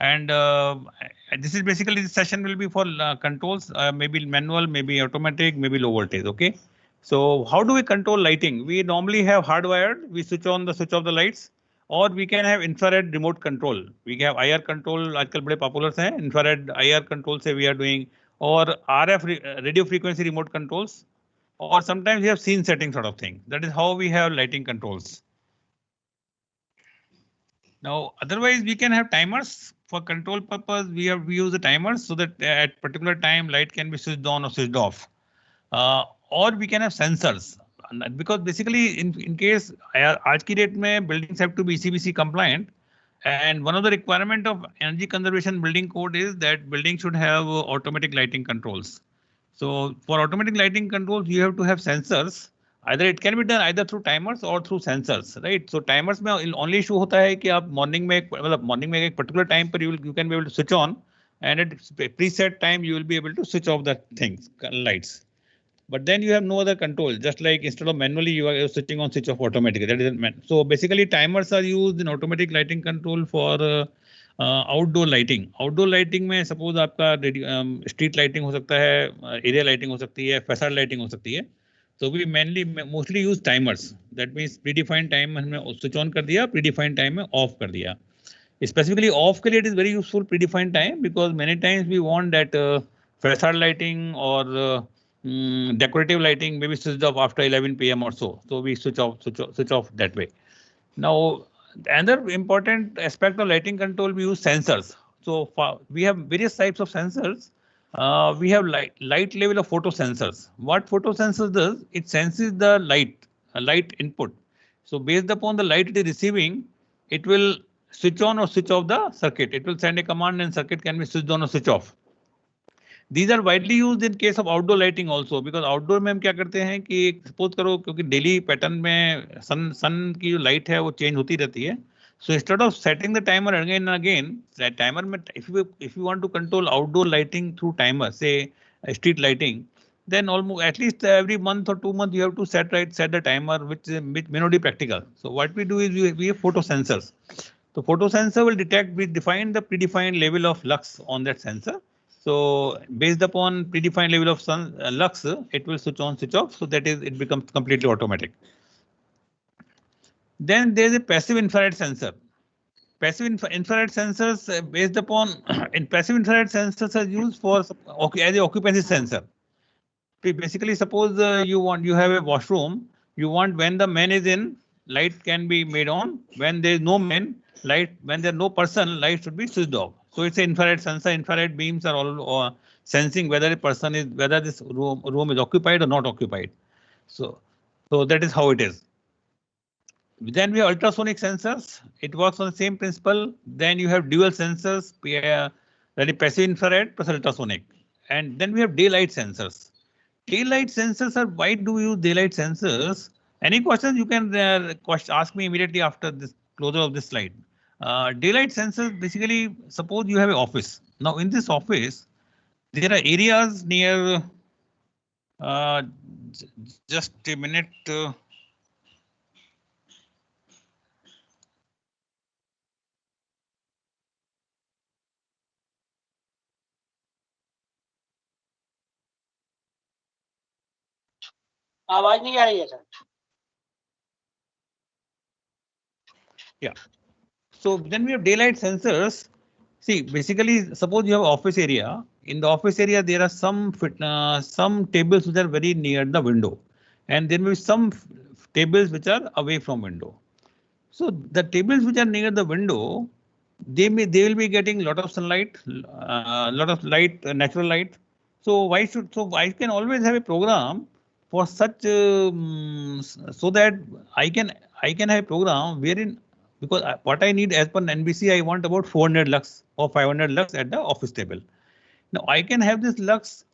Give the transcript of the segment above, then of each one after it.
And this is basically this session will be for controls, maybe manual, maybe automatic, maybe low voltage. Okay. So how do we control lighting? We normally have hardwired. We switch on the switch of the lights, or we can have infrared remote control. We have IR control. आजकल बड़े popular हैं. Infrared IR control से we are doing, or RF radio frequency remote controls, or sometimes we have scene setting sort of thing. That is how we have lighting controls. Now, otherwise we can have timers for control purpose. We use the timers so that at particular time light can be switched on or switched off. Or we can have sensors, because basically in case आज की date में buildings have to be ECBC compliant, and one of the requirement of energy conservation building code is that building should have automatic lighting controls. So for automatic lighting controls, you have to have sensors. Either it can be done either through timers or through sensors, right? So timers में only issue होता है कि आप morning में एक particular time पर you can be able to switch on, and at preset time you will be able to switch off the things lights. But then you have no other control. Just like instead of manually you are switching on switch off automatically. That is so basically timers are used in automatic lighting control for outdoor lighting. Outdoor lighting में suppose आपका street lighting हो सकता है, area lighting हो सकती है, फैसाड lighting हो सकती है. So we mostly use timers. That means predefined time हमने switch on कर दिया, predefined time में off कर दिया. Specifically off के लिए it is very useful predefined time, because many times we want that facade lighting or decorative lighting maybe switched off after 11 p.m. or so. So we switch off that way. Now, another important aspect of lighting control, we use sensors. So we have various types of sensors. We have light level of photosensors. What photosensors does? It senses the light input. So based upon the light it is receiving, it will switch on or switch off the circuit. It will send a command and circuit can be switched on or switch off. These are widely used in case of outdoor lighting also, because outdoor में हम क्या करते हैं कि suppose करो क्योंकि daily pattern में सन की जो लाइट है वो चेंज होती रहती है. So instead of setting the timer again and again, that timer में if you want to control outdoor lighting through timer, say street lighting, then almost at least every month or 2 months you have to set the timer, which may not be practical. So what we do is we have photosensors. So photosensor will define the predefined level of lux on that sensor. So based upon predefined level of lux, it will switch on, switch off. So that is, it becomes completely automatic. Then there is a passive infrared sensor. Passive infrared sensors based upon in passive infrared sensors are used for as a occupancy sensor. Basically, suppose you have a washroom. You want when the man is in, light can be made on. When there is no man, when there is no person, light should be switched off. So it's an infrared sensor. Infrared beams are all sensing whether this room is occupied or not occupied. So that is how it is. Then we have ultrasonic sensors. It works on the same principle. Then you have dual sensors, that is passive infrared plus ultrasonic. And then we have daylight sensors. Daylight sensors are, why do we use daylight sensors? Any questions you can ask me immediately after this closure of this slide. Daylight sensors, basically, suppose you have an office. Now in this office, there are areas near, just a minute. आवाज नहीं आ रही है sir. Yeah. So then we have daylight sensors. See, basically, suppose you have office area. In the office area, there are some tables which are very near the window, and there may be some tables which are away from window. So the tables which are near the window, they will be getting lot of sunlight, lot of light, natural light. So I can always have a program for such so that I can have a program wherein, because what I need as per NBC, I want about 400 lux or 500 lux at the office table. Now I can have this lux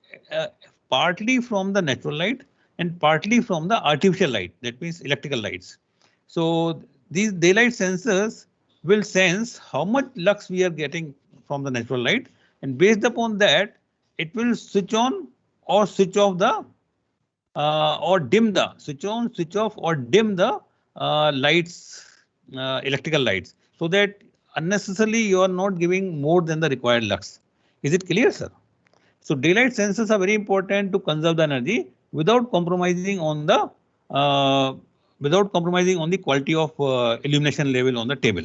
partly from the natural light and partly from the artificial light, that means electrical lights. So these daylight sensors will sense how much lux we are getting from the natural light, and based upon that, it will switch on or switch off the or dim the switch on, switch off or dim the lights, electrical lights, so that unnecessarily you are not giving more than the required lux. Is it clear, sir? So daylight sensors are very important to conserve the energy without compromising on the quality of illumination level on the table.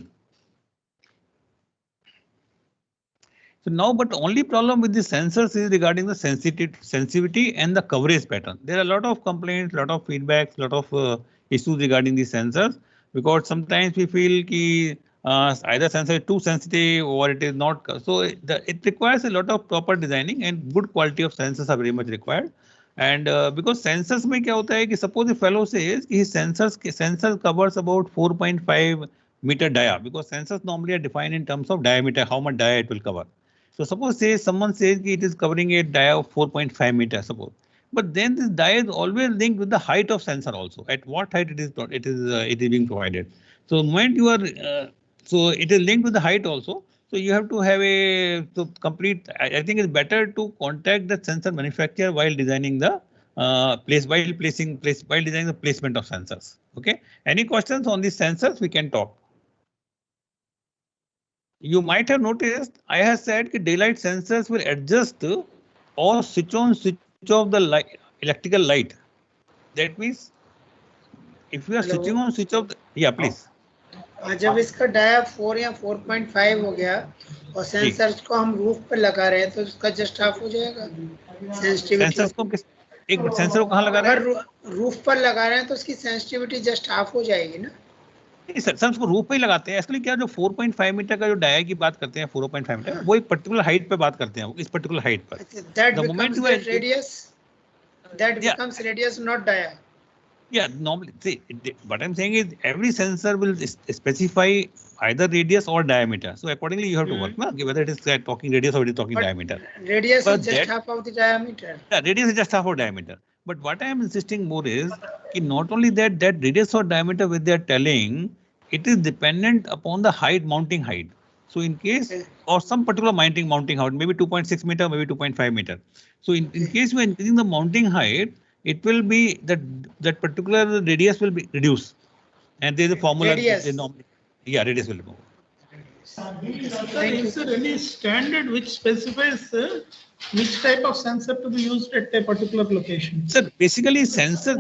So now, but the only problem with the sensors is regarding the sensitivity and the coverage pattern. There are a lot of complaints, lot of feedbacks, lot of issues regarding the sensors, because sometimes we feel ki either sensor is too sensitive or it is not. So it requires a lot of proper designing, and good quality of sensors are very much required. And because sensors में क्या होता है कि suppose the fellow says कि his sensor covers about 4.5 meter dia, because sensors normally are defined in terms of diameter, how much dia it will cover. So suppose someone says it is covering a dia of 4.5 meters, suppose, but then this dia is always linked with the height of sensor also. At what height it is being provided. So moment you are so it is linked with the height also. So you have to have complete. I think it's better to contact the sensor manufacturer while designing the while designing the placement of sensors. Okay. Any questions on these sensors? We can talk. You might have noticed I have said that daylight sensors will adjust or switch on, switch off the electrical light. That means if you are switching on, switch off. Yeah, please. जब इसका dia 4 या 4.5 हो गया और sensors को हम roof पर लगा रहे हैं तो उसका जस्ट हाफ हो जाएगा सेंसिटिविटी. सेंसर्स को एक मिनट, सेंसर को कहाँ लगा रहे हैं? अगर रूफ पर लगा रहे हैं तो उसकी सेंसिटिविटी जस्ट हाफ हो जाएगी ना. सर उसको रूफ पे ही लगाते हैं. एक्चुअली क्या जो 4.5 मीटर का जो डाया की बात करते हैं 4.5 मीटर, वो एक पर्टिकुलर हाइट पे बात करते हैं, इस पर्टिकुलर हाइट पर. That becomes the radius, that becomes radius not dia. Yeah, normally, see, what I'm saying is every sensor will specify either radius or diameter. So accordingly, you have to work, na, whether it is talking radius or it is talking diameter. Radius is just half of the diameter. Yeah, radius is just half of diameter. But what I am insisting more is that not only that radius or diameter which they are telling, it is dependent upon the height, mounting height. So in case or some particular mounting height, maybe 2.6 meter, maybe 2.5 meter. So in case you are increasing the mounting height, it will be that particular radius will be reduced, and there is a formula. Radius. Radius will move. Is there any standard which specifies which type of sensor to be used at a particular location? Sir, basically sensor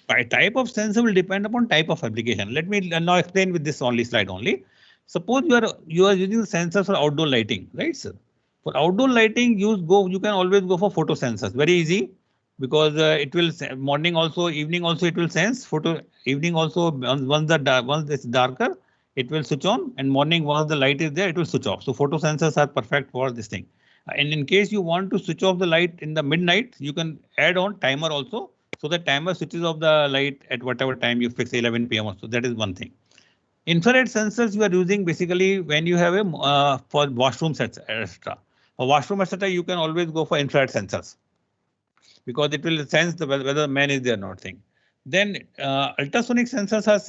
by type of sensor will depend upon type of application. Let me now explain with this slide only. Suppose you are using the sensors for outdoor lighting, right, sir? For outdoor lighting, you can always go for photo sensors. Very easy. Because it will morning also, evening also it will sense. Evening also, once it's darker, it will switch on, and morning once the light is there, it will switch off. So photo sensors are perfect for this thing. And in case you want to switch off the light in the midnight, you can add on timer also. So the timer switches off the light at whatever time you fix, 11 PM also. That is one thing. Infrared sensors you are using basically when you have for washroom sets, etc. For washroom etc. you can always go for infrared sensors, because it will sense whether the man is there or not thing. Then ultrasonic sensors are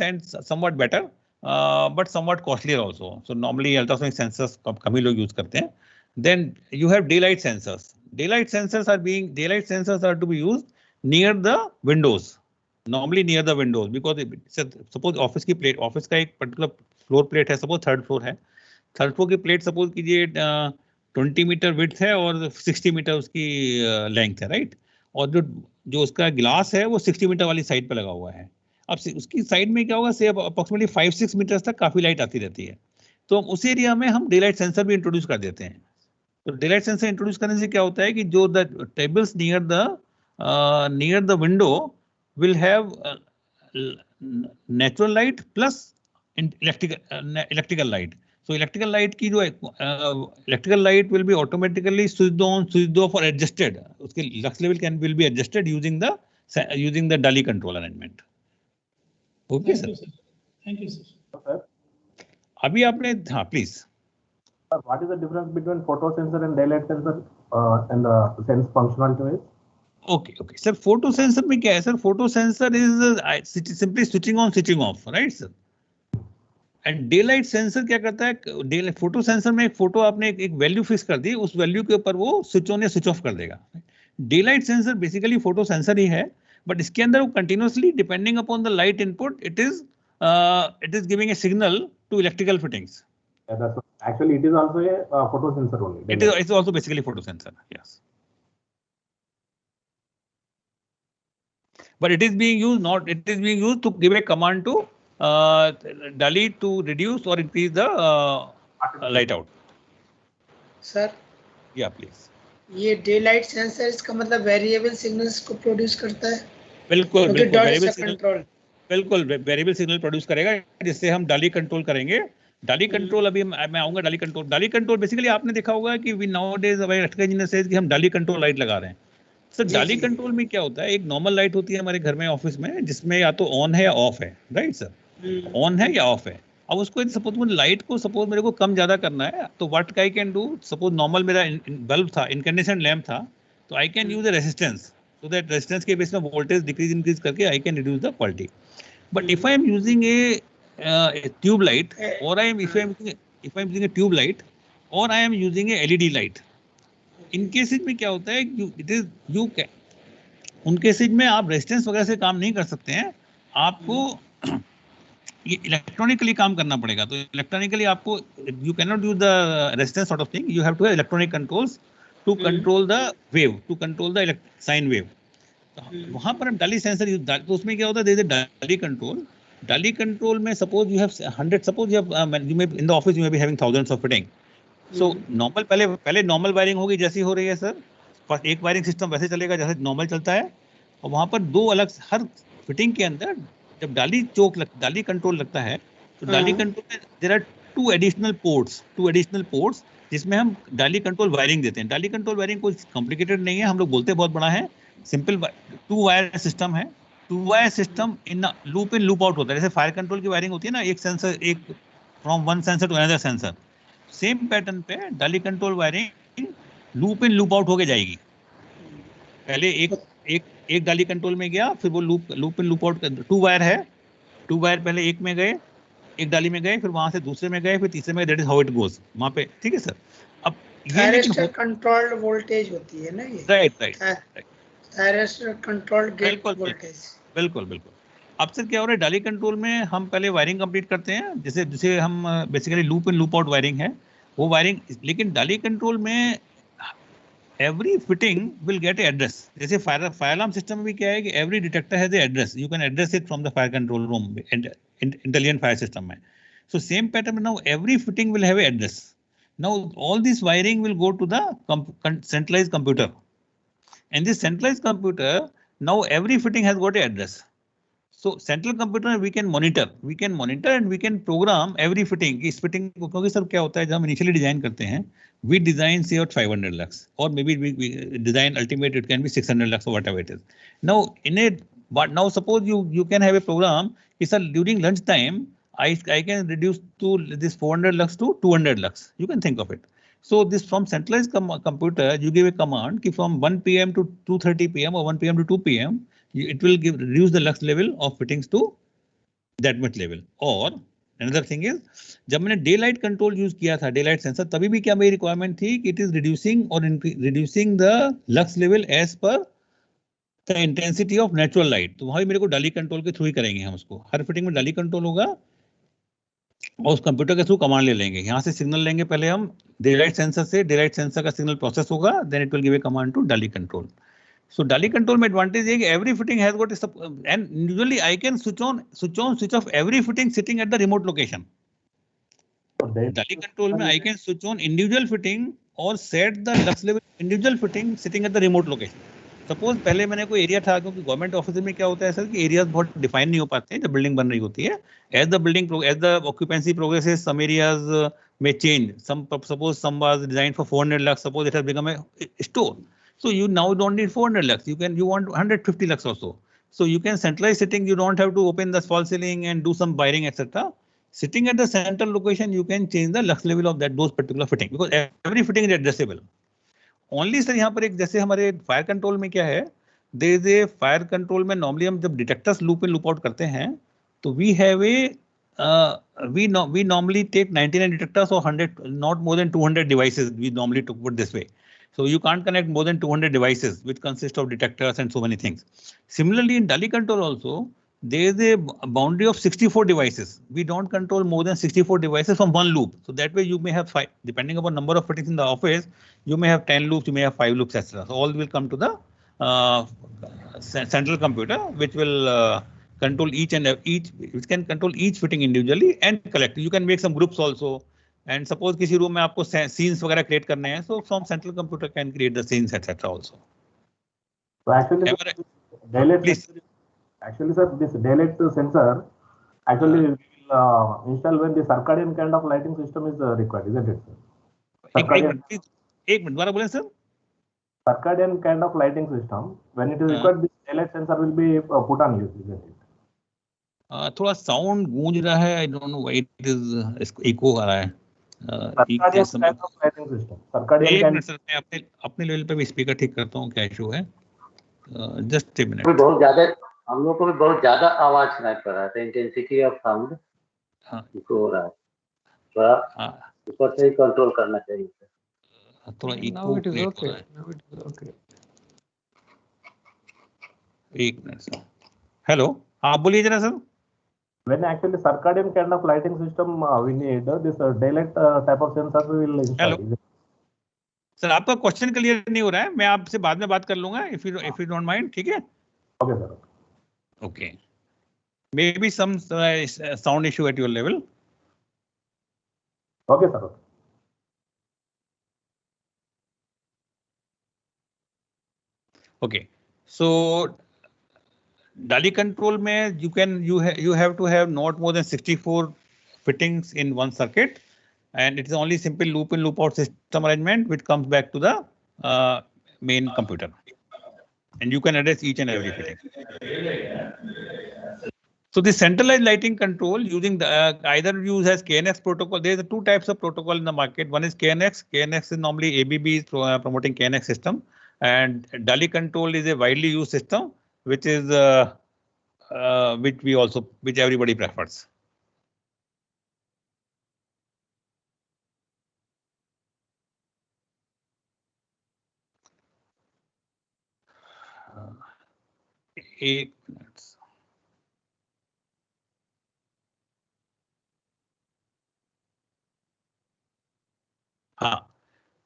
somewhat better, but somewhat costlier also. So normally ultrasonic sensors कम ही लोग use करते हैं. Then you have daylight sensors. Daylight sensors are to be used near the windows. Normally near the windows, because suppose office का एक particular floor plate है, suppose third floor है. Third floor की plate suppose कीजिए 20 metre width है और 60 metre उसकी length है, right? और जो उसका ग्लास है वो 60 मीटर वाली साइड पे लगा हुआ है. अब उसकी साइड में क्या होगा, से अप्रोक्सीमेटली 5-6 मीटर तक काफी लाइट आती रहती है. तो उस एरिया में हम डेलाइट सेंसर भी इंट्रोड्यूस कर देते हैं. तो डेलाइट सेंसर इंट्रोड्यूस करने से क्या होता है कि जो the tables near the window will have natural light plus electrical light. So electrical light की जो electrical light will be automatically switched on, switched off or adjusted. उसके lux level will be adjusted using the DALI control arrangement. Okay sir. Thank you sir. Sir. अभी आपने please. Sir, what is the difference between photo sensor and daylight sensor and the sense functionality ways? Okay. Sir, photo sensor में क्या है sir? Photo sensor is simply switching on, switching off, right sir? And day light sensor क्या करता है, photo sensor में एक photo आपने एक वैल्यू फिक्स कर दी, उस वैल्यू के ऊपर वो स्विच ऑन या स्विच ऑफ कर देगा. Day light sensor basically photo sensor ही है, बट इसके अंदर वो continuously depending upon the light input it is giving a signal to electrical fittings. That's actually it is also a photo sensor only. It's also basically photo sensor. Yes. But it is being used it is being used to give a command to DALI to reduce or increase the light out. Sir Yeah, please. ये day light sensor इसका मतलब variable signals को produce करता है? बिल्कुल बिल्कुल variable signal control, बिल्कुल variable signal produce करेगा जिससे हम डाली कंट्रोल करेंगे. डाली कंट्रोल अभी मैं आऊंगा. डाली कंट्रोल बेसिकली आपने देखा होगा कि वी नाउ डेज हमारे इलेक्ट्रिकल इंजीनियर सेज कि हम डाली कंट्रोल लाइट लगा रहे हैं. सर डाली कंट्रोल में क्या होता है, एक नॉर्मल लाइट होती है हमारे घर में ऑफिस में जिसमें या तो ऑन है या ऑफ है, राइट सर? ऑन है या ऑफ है. अब उसको सपोज मुझे लाइट को सपोज मेरे को कम ज्यादा करना है तो what I can do, suppose normal मेरा बल्ब था, इनकैंडेसेंट लैम्प था, तो I can use a resistance, so that resistance के बेस में वोल्टेज डिक्रीज इंक्रीज करके I can reduce the quality. But if I am using a tube light और I am if I am using a tube light और I am using a LED light, in cases में क्या होता है, इट is you can, उन cases में आप रेजिस्टेंस वगैरह से काम नहीं कर सकते हैं, आपको ये इलेक्ट्रॉनिकली काम करना पड़ेगा. तो इलेक्ट्रॉनिकली आपको you cannot use the resistance sort of thing, you have to have electronic controls to control the wave, to control the sine wave. वहां पर हम डाली सेंसर यूज, तो उसमें क्या होता है, देयर इज डाली कंट्रोल. डाली कंट्रोल में suppose you have 100, suppose you may in the office you may be having thousands of fitting. So normal पहले नॉर्मल वायरिंग होगी जैसी हो रही है सर, फर्स्ट एक वायरिंग सिस्टम वैसे चलेगा जैसे नॉर्मल चलता है, और वहां पर दो अलग हर फिटिंग के अंदर जब डाली कंट्रोल लगता है तो डाली कंट्रोल में there are two additional ports जिसमें हम डाली कंट्रोल वायरिंग देते हैं. डाली कंट्रोल वायरिंग कुछ कॉम्प्लिकेटेड नहीं है, हम लोग बोलते बहुत बड़ा है, सिंपल 2 वायर सिस्टम है. 2 wire system in loop out होता है, जैसे फायर कंट्रोल की वायरिंग होती है ना, एक सेंसर, एक from one sensor to another sensor, same pattern पे DALI control wiring loop in loop out होके जाएगी. पहले एक डाली कंट्रोल में गया, फिर वो loop in loop out, 2 wire है, 2 वायर पहले एक में गए, एक डाली में गए, फिर वहां से दूसरे में गए, फिर तीसरे में, that is how it goes वहां पे. ठीक है सर. अब ये कंट्रोल्ड वोल्टेज होती है ना ये, right thyristor controlled gate voltage. बिल्कुल. अब सर क्या हो रहा है, डाली कंट्रोल में हम पहले वायरिंग कंप्लीट करते हैं, जिसे हम basically loop in loop out wiring है वो वायरिंग. लेकिन डाली कंट्रोल में every fitting will get address. जैसे फायर अलार्म सिस्टम में भी क्या है कि every detector has a address, you can address it from the fire control room intelligent fire system में. So same pattern, now every fitting will have a address. Now all this wiring will go to the centralized computer, and this centralized computer, now every fitting has got a address. So central computer we can monitor and we can program every fitting. इस fitting को, क्योंकि sir क्या होता है जब हम initially design करते हैं, we design say at 500 lakhs or maybe we design ultimate it can be 600 lakhs or whatever it is. Now but now suppose you can have a program कि sir during lunch time I can reduce to this 400 lakhs to 200 lakhs. You can think of it. So this from centralized computer you give a command कि from 1 PM to 2:30 PM or 1 PM to 2 PM it will reduce the lux level of fittings to that much level. और another thing is, जब मैंने day light control use किया था, day light sensor, तभी भी क्या मेरी रिक्वायरमेंट थी कि it is reducing the lux level as per the intensity of natural light. तो वहां भी मेरे को डाली कंट्रोल के थ्रू ही करेंगे हम उसको. हर फिटिंग में डाली कंट्रोल होगा और उस कंप्यूटर के थ्रू कमांड ले लेंगे. यहाँ से सिग्नल लेंगे पहले हम डे लाइट सेंसर से, डे लाइट सेंसर का सिग्नल प्रोसेस होगा, then it will give a command to DALI control. So DALI control में एडवांटेज है कि every fitting has got a and usually I can switch off every fitting sitting at the remote location. डाली control में I can switch on individual fitting or set the lux level individual fitting sitting at the remote location. Suppose पहले मैंने कोई area था, क्योंकि government office में क्या होता है सर कि एरियाज बहुत डिफाइन नहीं हो पाते हैं जब बिल्डिंग बन रही होती है. As the occupancy progresses, some areas may change. Suppose some was designed for 400 lakhs, suppose it has become a store. So you now don't need 400 lakhs. You want 150 lakhs also. So you can centralize sitting. You don't have to open the false ceiling and do some wiring, etc. Sitting at the central location, you can change the lux level of those particular fitting because every fitting is addressable. Only sir यहाँ पर एक जैसे हमारे fire control में क्या है, there is a fire control में normally हम जब detectors loop in loop out करते हैं तो we have a we normally take 99 detectors or 100, not more than 200 devices. We normally to put this way. So you can't connect more than 200 devices which consist of detectors and so many things. Similarly in डाली control also there is a boundary of 64 devices. We don't control more than 64 devices from one loop. So that way you may have 5, depending upon number of fittings in the office, you may have 10 loops, you may have 5 loops, etc. So all will come to the central computer, which will control each, which can control each fitting individually and collect. You can make some groups also. And suppose किसी room में आपको scenes वगैरह create करने हैं, so from central computer can create the scenes, etc. also. So actually, sir, this daylight sensor actually we will install when the circadian kind of lighting system is required, isn't it, sir? एक minute दोबारा बोलें sir. Circadian kind of lighting system, when it is required, this daylight sensor will be put on use, isn't it? थोड़ा sound गूंज रहा है. I don't know why it is echo आ रहा है. Circadian kind of lighting system. Circadian kind. Sir मैं अपने level पे भी स्पीकर ठीक करता हूँ. क्या इशू है? Just a minute. बहुत ज्यादा हम लोग को भी बहुत ज्यादा आवाज सुनाई पड़ रहा था. इंटेंसिटी ऑफ साउंड इको हो रहा है. थोड़ा ऊपर से ही कंट्रोल करना चाहिए. थोड़ा इको क्रिएट हो रहा है. एक मिनट सर. हेलो, आप बोलिए जरा sir. When actually circadian kind of lighting system we need this daylight type of sensor we will install. Hello. Sir आपका क्वेश्चन क्लियर नहीं हो रहा है. मैं आपसे बाद में बात कर लूंगा if you don't mind. ठीक है? Okay sir. Okay. Maybe some sound issue at your level. Okay sir. Okay. So DALI control में you have to have not more than 64 fittings in one circuit, and it is only simple loop in loop out system arrangement which comes back to the main computer, and you can address each and every fitting. So the centralized lighting control using the either use as KNX protocol. There are two types of protocol in the market. One is KNX. KNX is normally ABB is promoting KNX system, and DALI control is a widely used system, which is which everybody prefers. Eight minutes.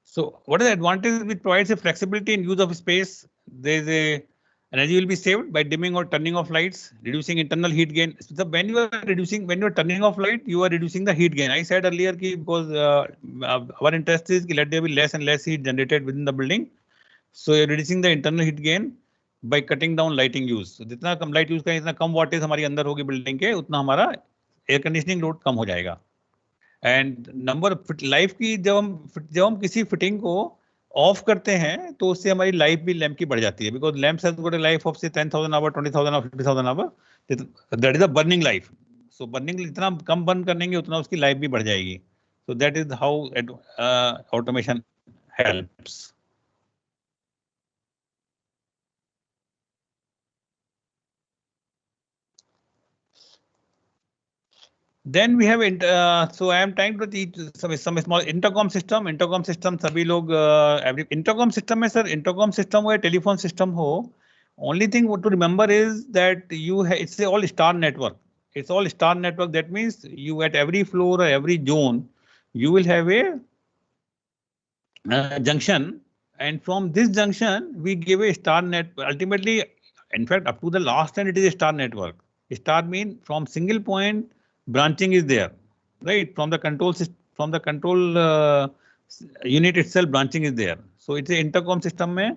So what is the advantage? It provides a flexibility in use of space. There is a energy will be saved by dimming or turning off lights, reducing internal heat gain. So when you are turning off light, you are reducing the heat gain. I said earlier because our interest is let there be less and less heat generated within the building. So you're reducing the internal heat gain by cutting down lighting use. So जितना कम light use करें, जितना कम wattage हमारी अंदर होगी building के, उतना हमारा air conditioning load कम हो जाएगा. And number लाइफ की जब हम किसी फिटिंग को ऑफ करते हैं तो उससे हमारी लाइफ भी लैंप की बढ़ जाती है. Because lamps has got a life of say 10,000 hour, 20,000 hour, 50,000 hour. That is a burning life. So burning जितना कम बर्न करेंगे उतना उसकी लाइफ भी बढ़ जाएगी. So that is how automation helps. Then we have so I am trying to teach some small intercom system. Intercom system सभी लोग every intercom system में sir intercom system हो या telephone system हो, only thing what to remember is that it's all star network. It's all star network. That means you at every floor or every zone you will have a junction, and from this junction we give a star net. Ultimately, in fact, up to the last end it is a star network. Star mean from single point branching is there, right? From the control system, from the control unit itself, branching is there. So it's an intercom system में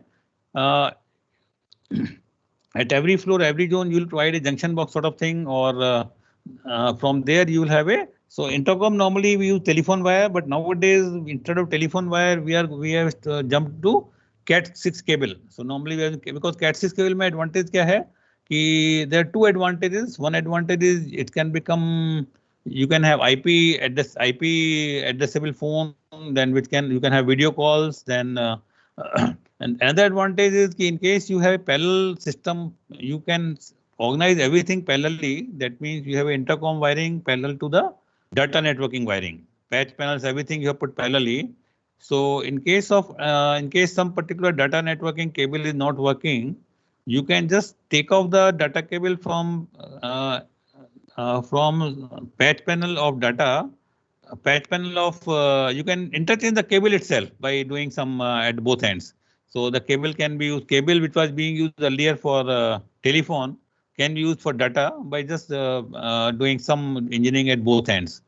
at every floor, every zone, you will provide a junction box sort of thing, or from there you will have a. So intercom normally we use telephone wire, but nowadays instead of telephone wire, we have jumped to Cat6 cable. So normally because Cat6 cable में advantage क्या है? There are two advantages. One advantage is it can become, you can have IP addressable phone, then you can have video calls. Then and another advantage is in case you have a parallel system, you can organize everything parallelly. That means you have intercom wiring parallel to the data networking wiring. Patch panels, everything you have put parallelly. So in case some particular data networking cable is not working, you can just take off the data cable from patch panel of data. Patch panel of you can interchange the cable itself by doing some at both ends. So the cable can be used, cable which was being used earlier for telephone can be used for data by just doing some engineering at both ends.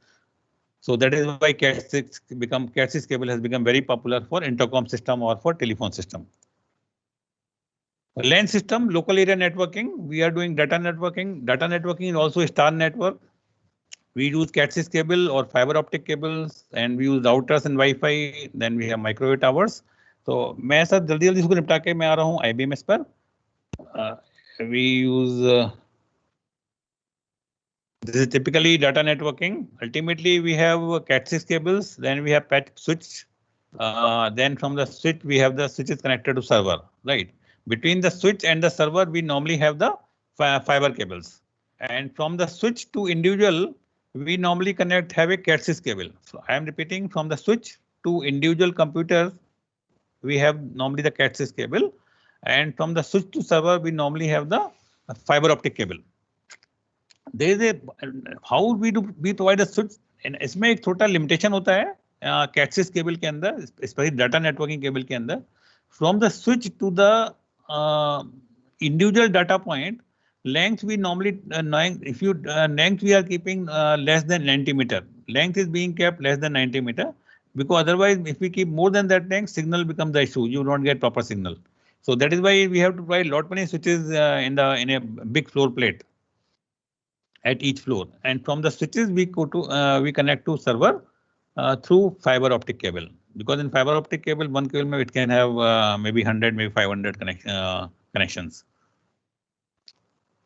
So that is why Cat6 cable has become very popular for intercom system or for telephone system. LAN system, local area networking, we are doing data networking. Data networking is also a star network. We use Cat6 cable or fiber optic cables, and we use routers and Wi-Fi. Then we have microwave towers. So मैं sir जल्दी इसको निपटा के मैं आ रहा हूँ IBMS पर. We use this is typically data networking. Ultimately, we have Cat6 cables. Then we have patch switch. Then from the switch, we have the switches connected to server. Right. Between the switch and the server, we normally have the fiber cables. And from the switch to individual, we normally have a Cat6 cable. So I am repeating, from the switch to individual computers, we have normally the Cat6 cable. And from the switch to server, we normally have the fiber optic cable. There is a how we provide a switch. इसमें एक छोटा limitation होता है Cat6 cable के अंदर, specially data networking cable के अंदर. From the switch to the individual data point, length we normally if you length we are keeping less than 90 meter. Length is being kept less than 90 meter because otherwise if we keep more than that length, signal becomes the issue. You don't get proper signal. So that is why we have to provide lot many switches in a big floor plate at each floor, and from the switches we go to we connect to server through fiber optic cable, because in fiber optic cable one cable it can have maybe 100 maybe 500 connections.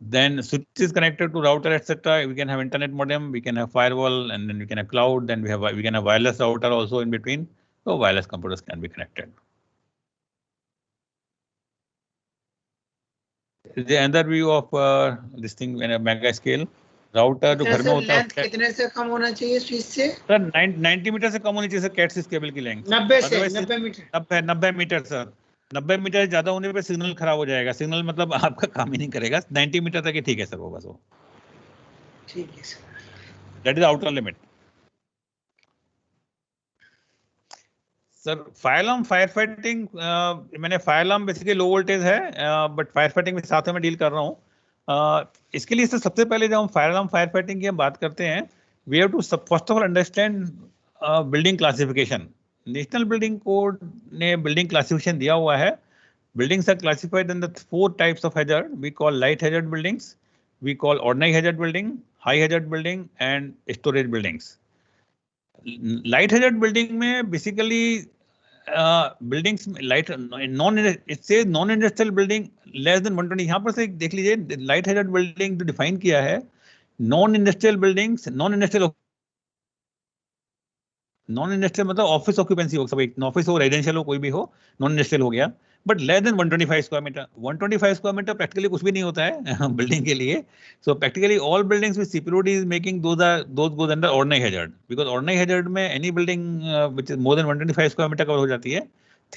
Then switch is connected to router, etc. We can have internet modem, we can have firewall, and then we can have cloud. Then we can have wireless router also in between. So wireless computers can be connected. The another view of this thing in a mega scale. Router जो घर में होता है कितने से कम होना चाहिए switch से? सर 90 मीटर से कम होनी चाहिए सर Cat6 केबल की length. 90 meter. 90 meter sir. 90 meter ज्यादा होने पे सिग्नल खराब हो जाएगा. सिग्नल मतलब आपका काम ही नहीं करेगा. 90 मीटर तक ही ठीक है सर वो बस वो. ठीक है sir. That is outer limit. Sir fire alarm fire fighting, मैंने fire alarm basically low voltage है बट फायर फाइटिंग में साथ में डील कर रहा हूँ. इसके लिए सबसे पहले जब हम फायर अलार्म फायर फाइटिंग की हम बात करते हैं, we have to first of all understand building classification. National building code ने बिल्डिंग क्लासिफिकेशन दिया हुआ है. Buildings are classified in the 4 types of hazard. We call light hazard buildings, we call ordinary hazard building, high hazard building and storage buildings. Light hazard building में basically buildings light non it से non industrial building less than 120. यहाँ पर से देख लीजिए light hazard building जो define किया है, non industrial buildings, non industrial मतलब ऑफिस ऑक्यूपेंसी हो, सब एक ऑफिस हो, रेजिडेंशियल हो, कोई भी हो, नॉन इंडस्ट्रियल हो गया. But less than 125 square metre. 125 square metre practically कुछ भी नहीं होता है बिल्डिंग के लिए. So practically all buildings with CPOD is making those goes under ordinary hazard, because ordinary hazard में any building which is more than 125 square metre cover हो जाती है.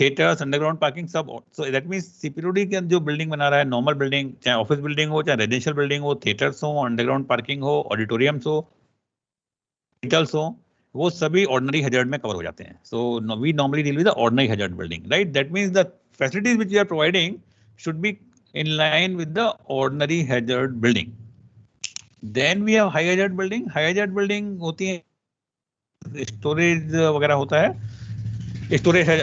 थिएटर्स, अंडरग्राउंड पार्किंग सब. सो दैट मींस सीपीओडी के जो building बना रहा है, नॉर्मल बिल्डिंग, चाहे ऑफिस बिल्डिंग हो, चाहे रेजिडेंशियल बिल्डिंग हो, थिएटर्स हो, अंडरग्राउंड पार्किंग हो, ऑडिटोरियम्स हो, हॉस्पिटल्स हो, वो सभी ऑर्डिनरी हैजर्ड में कवर हो जाते हैं. So we normally deal with the ordinary hazard building, right. That means the facilities which we are providing should be in line with the ordinary hazard building. Then we have high hazard building. High hazard building होती है storage वगैरह होता है. Storage है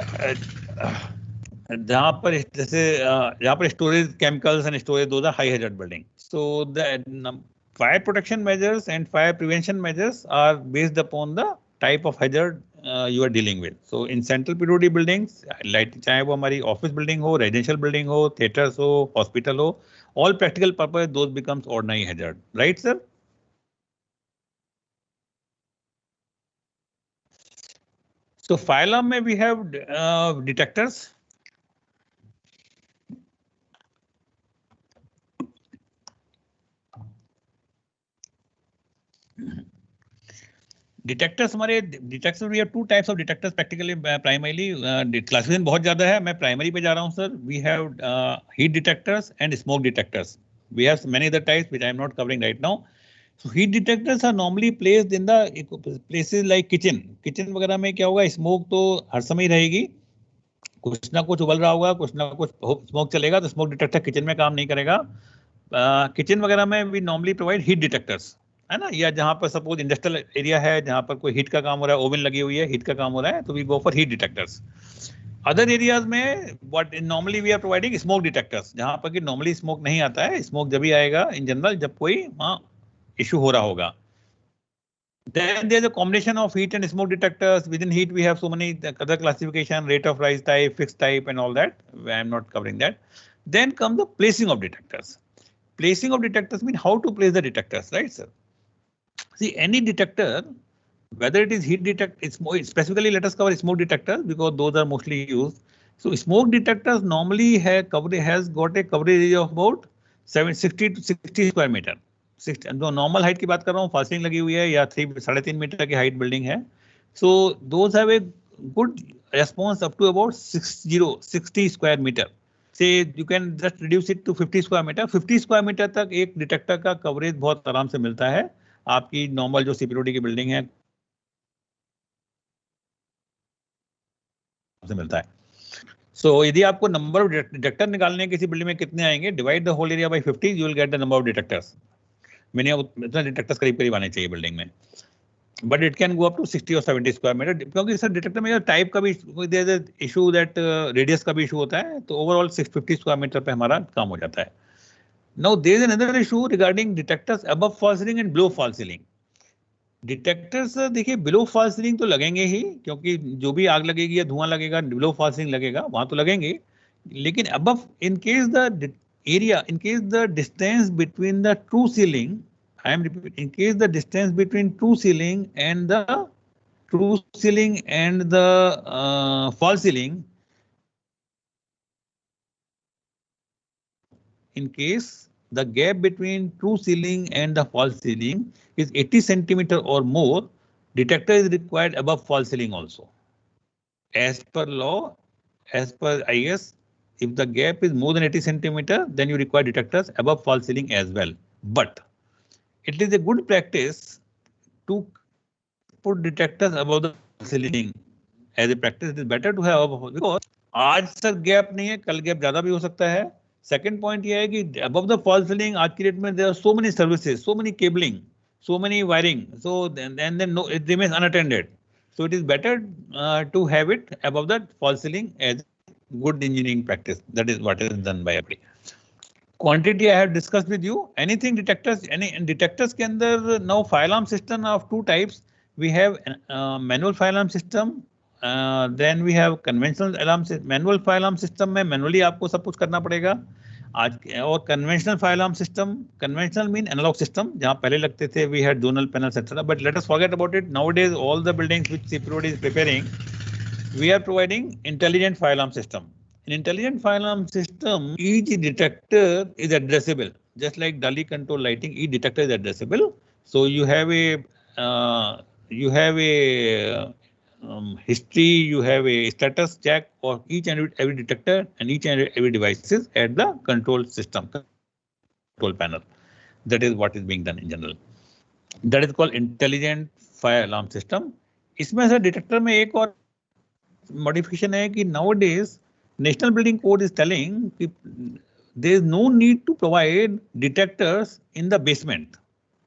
जहाँ पर जैसे जहाँ पर storage chemicals and storage, those are high hazard building. So the fire protection measures and fire prevention measures are based upon the type of hazard you are dealing with. So in central PWD buildings, like चाहे वो हमारी office building हो, residential building हो, theaters हो, hospital हो, all practical purpose those becomes ordinary hazard, right sir? So fire alarm में we have detectors. Detectors हमारे detectors we have two types of detectors practically primarily classification बहुत ज्यादा है, मैं प्राइमरी पे जा रहा हूँ sir. We have heat detectors and smoke detectors. We have many other types which I am not covering right now. So heat detectors are normally placed in the places like kitchen. Kitchen वगैरह में क्या होगा, smoke तो हर समय रहेगी, कुछ ना कुछ उबल रहा होगा, कुछ ना कुछ स्मोक चलेगा, तो स्मोक डिटेक्टर किचन में काम नहीं करेगा. किचन वगैरह में we normally provide heat detectors, है ना, या जहाँ पर सपोज इंडस्ट्रियल एरिया है जहाँ पर कोई हीट का काम हो रहा है, ओवन लगी हुई है, हीट का काम हो रहा है, तो we go for heat detectors. Other areas में what normally we are providing smoke detectors, जहाँ पर कि नॉर्मली स्मोक नहीं आता है. स्मोक जब भी आएगा इन जनरल जब कोई वहाँ इशू हो रहा होगा. Then there's a combination of heat and smoke detectors. Within heat we have so many other classification, rate of rise type, fixed type and all that. I am not covering that. Then comes the placing of detectors. Placing of detectors mean how to place the detectors, right sir? See, any detector, whether it is heat detector, specifically let us cover smoke detectors because those are mostly used. So smoke detectors normally has got a coverage area of about 60 to 60 square meter. जो normal height की बात कर रहा हूँ, fasting लगी हुई है या 3.5 मीटर की हाइट बिल्डिंग है. So those have a good response up to about 60 square metre. से you can just reduce it to 50 square metre. 50 square metre तक एक डिटेक्टर का कवरेज बहुत आराम से मिलता है आपकी नॉर्मल जो सिक्योरिटी की बिल्डिंग है से मिलता है. सो यदि आपको नंबर ऑफ डिटेक्टर निकालने किसी बिल्डिंग में कितने आएंगे, divide the whole area by 50, you will get the number of detectors. Minimum इतना डिटेक्टर्स करीब आने चाहिए बिल्डिंग में, but it can go up to 60 और 70 स्क्वायर मीटर, क्योंकि सर डिटेक्टर में टाइप का भी इशू, दैट रेडियस का भी इशू होता है, तो ओवरऑल 650 स्क्वायर मीटर पे हमारा काम हो जाता है. Now there is another issue regarding detectors above fall ceiling and below fall ceiling. Detectors देखिए बिलो फॉल सीलिंग तो लगेंगे ही, क्योंकि जो भी आग लगेगी या धुआं लगेगा बिलो फॉल सीलिंग लगेगा, वहां तो लगेंगे. लेकिन above, in case the area, in case the distance between the true ceiling, I am repeating, in case the distance between true ceiling and the false ceiling, in case the gap between true ceiling and the false ceiling is 80 centimeter or more, detector is required above false ceiling also. As per law, as per IS, if the gap is more than 80 centimeter, then you require detectors above false ceiling as well. But it is a good practice to put detectors above the ceiling. As a practice, it is better to have above, because आज sir gap नहीं है, कल gap ज्यादा भी हो सकता है. Second point ये है कि above the false ceiling आज की डेट में there are so many services, so many cabling, so many wiring, so then no, it remains unattended. So it is better to have it above the false ceiling as good engineering practice. That is what is done by everybody. Quantity I have discussed with you. Anything detectors, any detectors के अंदर now fire alarm system of two types. We have manual fire alarm system. Then we have conventional alarm system. Manual fire alarm system में manually आपको सब कुछ करना पड़ेगा. आज और conventional fire alarm system, conventional mean analog system, जहाँ पहले लगते थे we had zonal panels etc. But let us forget about it. Nowadays all the buildings which CPROD is preparing, we are providing intelligent fire alarm system. In intelligent fire alarm system, each detector is addressable, just like Dali control lighting. Each detector is addressable. So you have a history, you have a status check for each and every detector and each and every devices at the control system, control panel. That is what is being done in general. That is called intelligent fire alarm system. इसमें से detector में एक और modification है कि nowadays National Building Code is telling there is no need to provide detectors in the basement,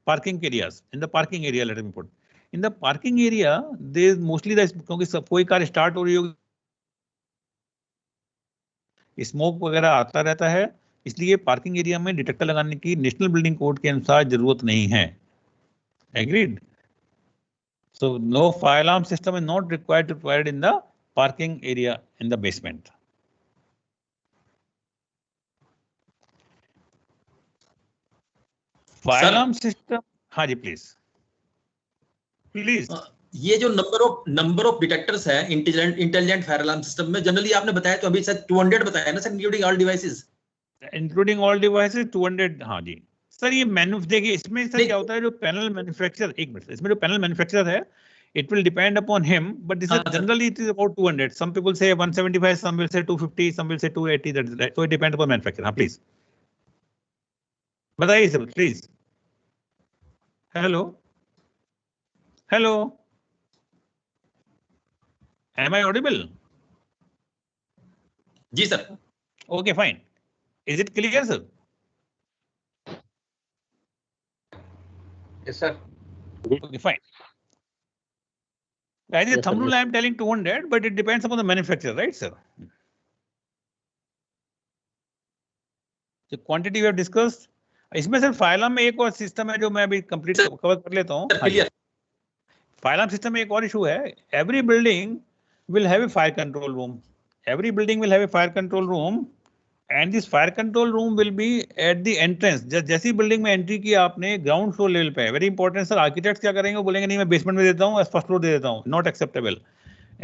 parking areas. In the parking area, let me put. In the parking area, there is mostly the, क्योंकि कोई car start हो रही होगी, smoke वगैरह आता रहता है, इसलिए पार्किंग एरिया में डिटेक्टर लगाने की नेशनल बिल्डिंग कोड के अनुसार जरूरत नहीं है. Agreed? So no fire alarm system is not required to provide in the parking area in the basement. Fire alarm system, हाँ जी प्लीज. ये जो नंबर ऑफ डिटेक्टर्स है इंटेलिजेंट फायर अलार्म सिस्टम में, जनरली आपने बताया तो अभी सर 200 बताया ना sir, including all devices. Including all devices 200, हाँ जी सर ये देखिए इसमें सर क्या होता है, जो पैनल मैन्युफैक्चरर, एक मिनट, इसमें जो पैनल मैन्युफैक्चरर है, it will depend upon him, but this is generally it is about 200. Some people say 175, some will say 250, some will say 280. That so it depends upon manufacturer. हाँ please. बताइए sir please. Hello hello, am I audible? जी sir. Okay, fine. Is it clear, sir? Yes, sir. Okay, fine. As a thumb rule, I am telling 200, but it depends upon the manufacturer, right, sir? The quantity we have discussed. इसमें sir phylum में एक और system है जो मैं अभी complete cover कर लेता हूँ. फाइलम सिस्टम में एक और इशू है. Every building will have a fire control room. Every building will have a fire control room, and this fire control room will be at the entrance. जैसी building में entry की आपने ground floor level पे है. Very important sir. Architects क्या करेंगे, वो बोलेंगे नहीं मैं बेसमेंट में देता हूँ, फर्स्ट फ्लोर दे देता हूँ. Not acceptable.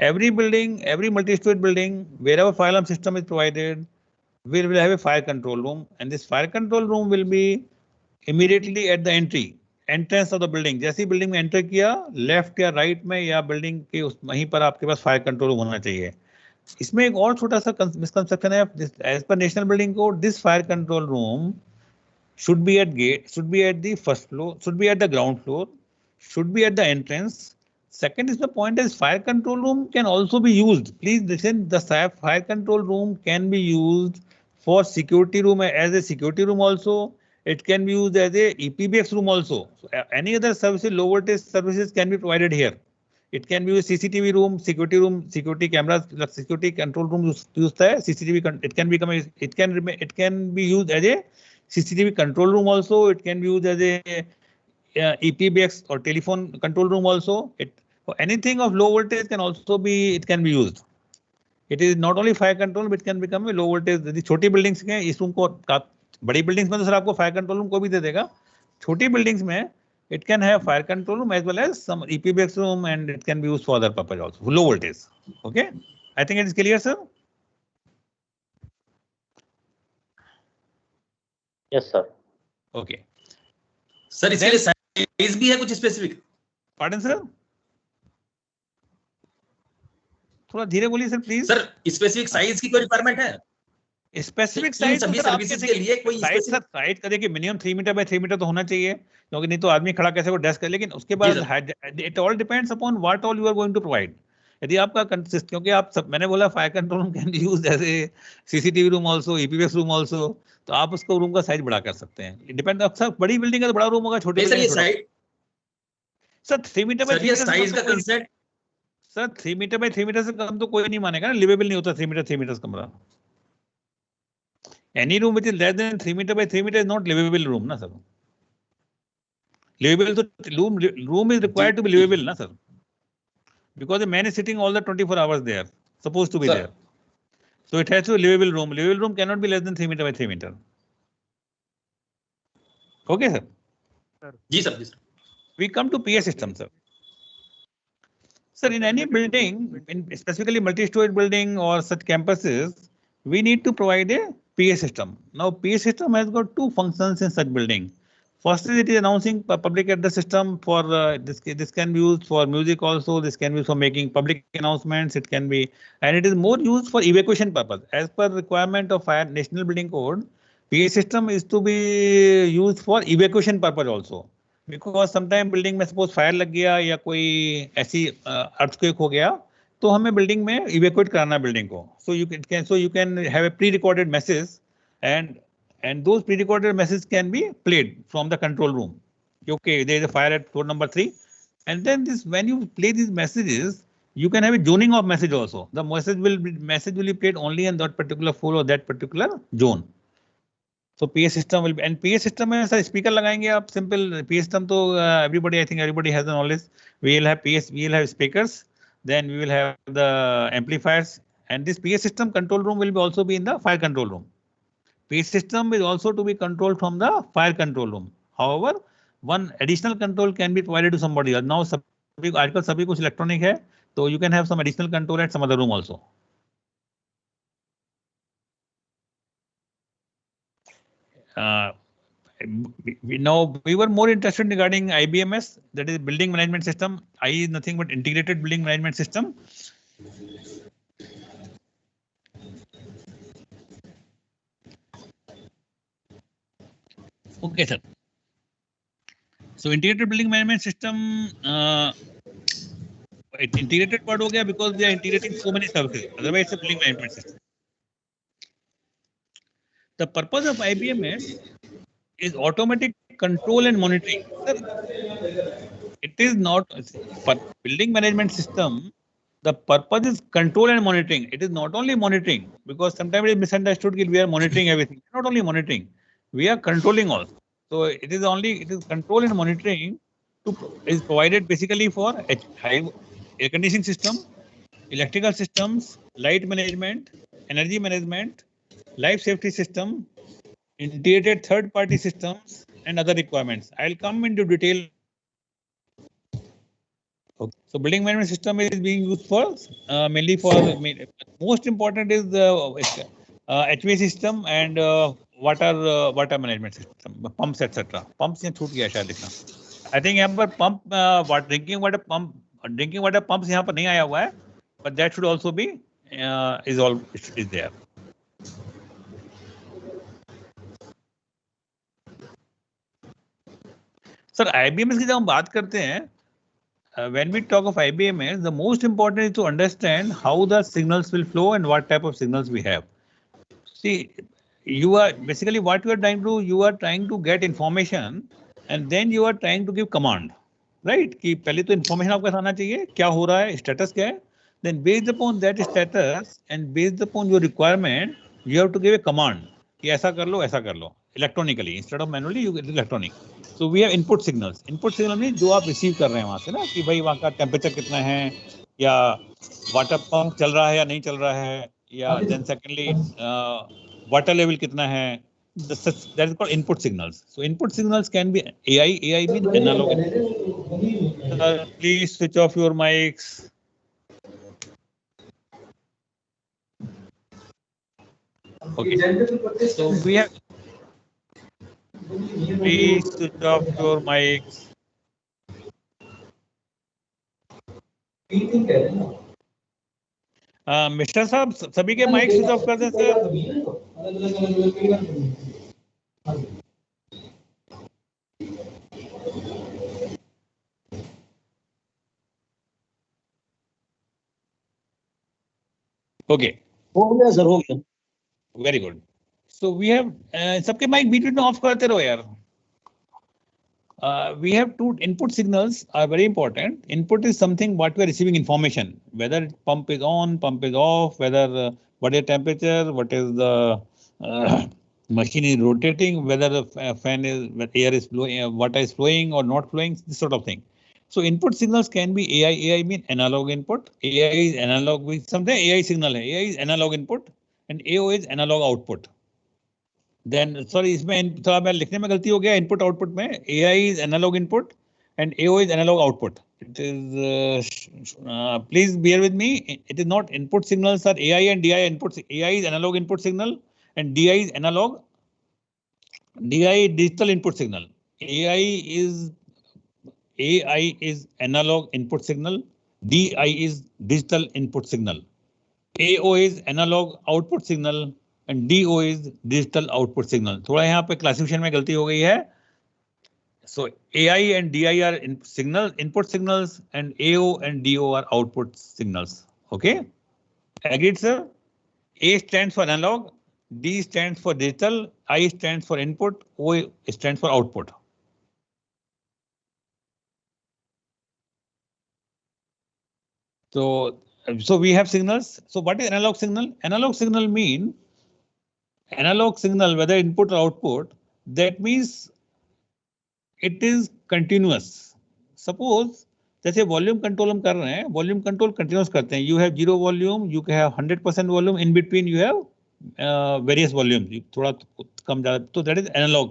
Every building, every multi-story building, wherever fire alarm system is provided, we will have a fire control room, and this fire control room will be immediately at the entrance of the building. जैसी building में enter किया, left या right में या building के उस वहीं पर आपके पास फायर कंट्रोल रूम होना चाहिए. इसमें एक और छोटा सा मिसकंसेप्शन है. एज पर national building code, this fire control room should be at gate, should be at the first floor, should be at the ground floor, should be at the entrance. Second is the point is fire control room can also be used. Please listen, the fire control room can be used for security room as a security room also. It can be used as a EPBX room also. So, any other services, low voltage services can be provided here. It can be a CCTV room, security cameras, security control room used है. CCTV, it can be used as a CCTV control room also. It can be used as a EPBX or telephone control room also. Anything of low voltage can also be, it can be used. It is not only fire control, but it can become a low voltage. यदि छोटी buildings के इस room को, बड़ी buildings में तो sir आपको fire control room को भी दे देगा. छोटी बिल्डिंग्स में it can have fire control room as well as some EPBX room, and it can be used for other purpose also, low voltage. Okay, I think it is clear, sir. Yes, sir. Okay. Sir इसके लिए size भी है कुछ specific? Pardon, sir? थोड़ा धीरे बोलिए sir please. Sir specific size की कोई रिक्वायरमेंट है? स्पेसिफिक साइज सभी सर्विसेज के लिए कोई स्पेसिफिक साइज का देखिए मिनिमम 3 मीटर बाय 3 मीटर तो होना चाहिए, क्योंकि नहीं तो आदमी खड़ा कैसे वो डेस्क है. लेकिन उसके बाद it all depends upon what all you are going to provide. यदि आपका कंसिस्ट, क्योंकि आप सब, मैंने बोला fire control room can be used as a CCTV room also, EPBX room also, तो आप उसको रूम का साइज बड़ा कर सकते हैं. It depend. अक्सर बड़ी बिल्डिंग है तो बड़ा रूम होगा, छोटी building sir 3 metre by 3 metre size का concept sir 3 metre by 3 metre से कम तो कोई नहीं मानेगा ना. लिवेबल नहीं होता 3 मीटर कमरा. Any room which is less than 3 meter by 3 meter is not livable room, na sir. Livable, so room is required to be livable, na sir. Because the man is sitting all the 24 hours there, supposed to be there. So it has to be livable room. Livable room cannot be less than 3 meter by 3 meter. Okay, sir. जी sir. We come to PA system, sir. Sir, in any building, in specifically multi-story building or such campuses, we need to provide a PA system. Now, PA system has got two functions in such building. First is it is announcing public address system for this can be used for music also. This can be used for making public announcements. It can be, and it is more used for evacuation purpose. As per requirement of Fire National Building Code, PA system is to be used for evacuation purpose also. Because sometimes building में suppose fire लग गया या कोई ऐसी earthquake हो गया, तो हमें बिल्डिंग में इवैक्यूएट कराना है बिल्डिंग को. So you can have a pre recorded message, and those pre recorded message can be played from the control room. Okay, there is a fire at floor number 3, and then this when you play this messages, you can have a zoning of message also. The message will be played only in that particular floor or that particular zone. So PA system will be, and PA system में sir speaker लगाएंगे आप. Simple PA system तो everybody, I think everybody has the knowledge. We will have speakers. Then we will have the amplifiers, and this PA system control room will be also be in the fire control room. PA system is also to be controlled from the fire control room. However, one additional control can be provided to somebody else. Now आजकल सभी कुछ electronic है, तो you can have some additional control at some other room also. we were more interested regarding IBMS, that is building management system. I is nothing but integrated building management system. Okay, sir. So integrated building management system, integrated part हो गया because they are integrating so many services. Otherwise, it's a building management system. The purpose of IBMS is automatic control and monitoring. Sir, it is not for building management system. The purpose is control and monitoring. It is not only monitoring, because sometimes it is misunderstood that we are monitoring everything. Not only monitoring, we are controlling also. So it is control and monitoring is provided basically for high air conditioning system, electrical systems, light management, energy management, life safety system, integrated third-party systems, and other requirements. I'll come into detail. Okay. So building management system is being used for mainly for most important is the HVAC system and water management system, pumps etc. Pumps में छूट गया शायद लिखना. I think यहाँ पर pump drinking water pumps यहाँ पर नहीं आया हुआ है, but that should also be is there. Sir, IBMS की जब हम बात करते हैं, when we talk of IBMS, the most important is to understand how the signals will flow and what type of signals we have. See, you are basically what you are trying to do, you are trying to get information and then you are trying to give command, right? कि पहले तो information आपको आना चाहिए, क्या हो रहा है, status क्या है, then based upon that status and based upon your requirement, you have to give a command कि ऐसा कर लो, electronically instead of manually, you get electronic. So we have input signals. Input signal means जो आप receive कर रहे हैं वहाँ से ना कि भाई वहाँ का temperature कितना है या water pump चल रहा है या नहीं चल रहा है या then secondly water level कितना है. That is called input signals. So input signals can be AI. AI means analog. Please switch off your mics. Okay. So we have. Please switch off your mics. Mister साहब सभी के mic switch off कर दें sir. Okay हो गया sir, हो गया. Very good. So we have सबके माइक बीच में ऑफ करते रहो यार. We have two input signals are very important. Input is something what we are receiving information, whether pump is on, pump is off, whether what is temperature, what is the machine is rotating, whether the fan is, air is blowing, water is flowing or not flowing, this sort of thing. So input signals can be AI. AI means analog input. AI is analog with something. AI signal है. AI is analog input and AO is analog output. Then sorry इसमें थोड़ा मैं लिखने में गलती हो गया. Input output में AI is analog input and AO is analog output. It is please bear with me. It is not input signals are AI and DI inputs. AI is analog input signal and DI is analog. DI is digital input signal. AI is analog input signal. DI is digital input signal. AO is analog output signal. And DO is digital output signal. थोड़ा यहाँ पे classification में गलती हो गई है. So AI and DI are input signals and AO and DO are output signals. Okay? Agreed, sir? A stands for analog, D stands for digital, I stands for input, O stands for output. So we have signals. So what is analog signal? Analog signal mean analog signal, whether input or output, that means it is continuous. Suppose जैसे volume control हम कर रहे हैं, volume control continuous करते हैं. You have 0 volume, you have 100% volume, in between you have various volume, थोड़ा कम ज्यादा. तो that is analogue,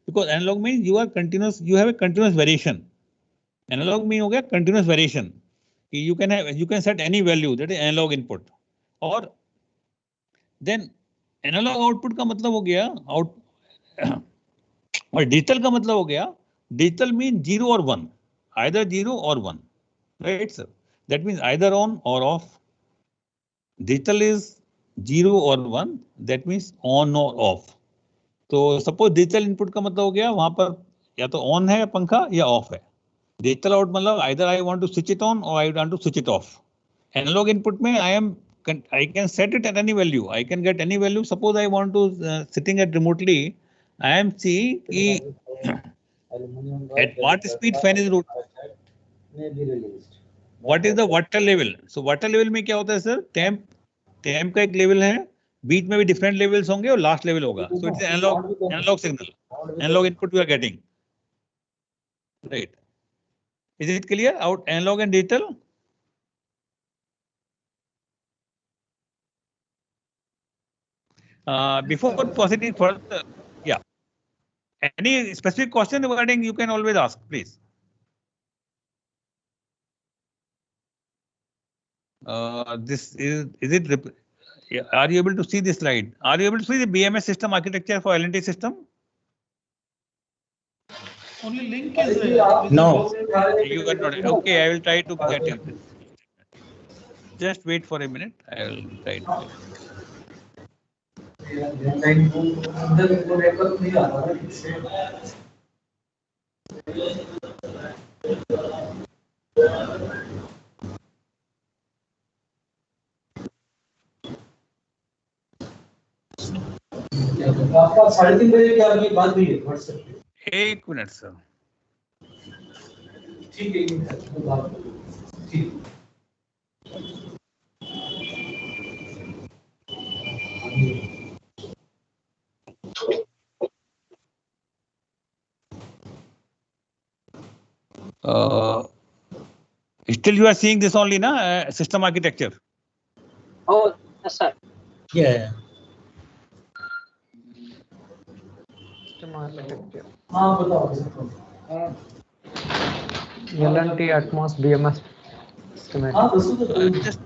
because analogue mean you are continuous, you have a continuous variation. Analogue mean हो गया continuous variation. You can set any value, that is analogue input. और then analogue output का मतलब हो गया और डिजिटल का मतलब हो गया, डिजिटल मीन 0 और 1, either 0 or 1, right sir? That means either on or off. Digital is 0 or 1, that means on or off. तो सपोज डिजिटल इनपुट का मतलब हो गया वहां पर या तो ऑन है पंखा या ऑफ है. डिजिटल आउट मतलब either I want to switch it on or I want to switch it off. Analog input में I can set it at any value. I can get any value. Suppose I want to sitting at remotely, I am seeing at what speed fan is rotating. What is the water level? So water level में क्या होता है sir? temp का एक level है, बीच में भी different levels होंगे और लास्ट लेवल होगा. So it's analog signal, analog input we are getting. Right. Is it clear? Out analog and digital? Before proceeding further, yeah. Any specific question regarding, you can always ask, please. This is it? Are you able to see this slide? Are you able to see the BMS system architecture for L&T system? Only link is there. No. You got not. Okay, I will try to get you this. Just wait for a minute. I will try to. आपका 3:30 बजे क्या अभी बात हुई है WhatsApp पे? एक minute sir. ठीक है, ठीक. Still you are seeing this only, na? System architecture. Oh, yes, sir. Yeah. System architecture. हाँ बताओ. L&T Atmos BMS system. हाँ बस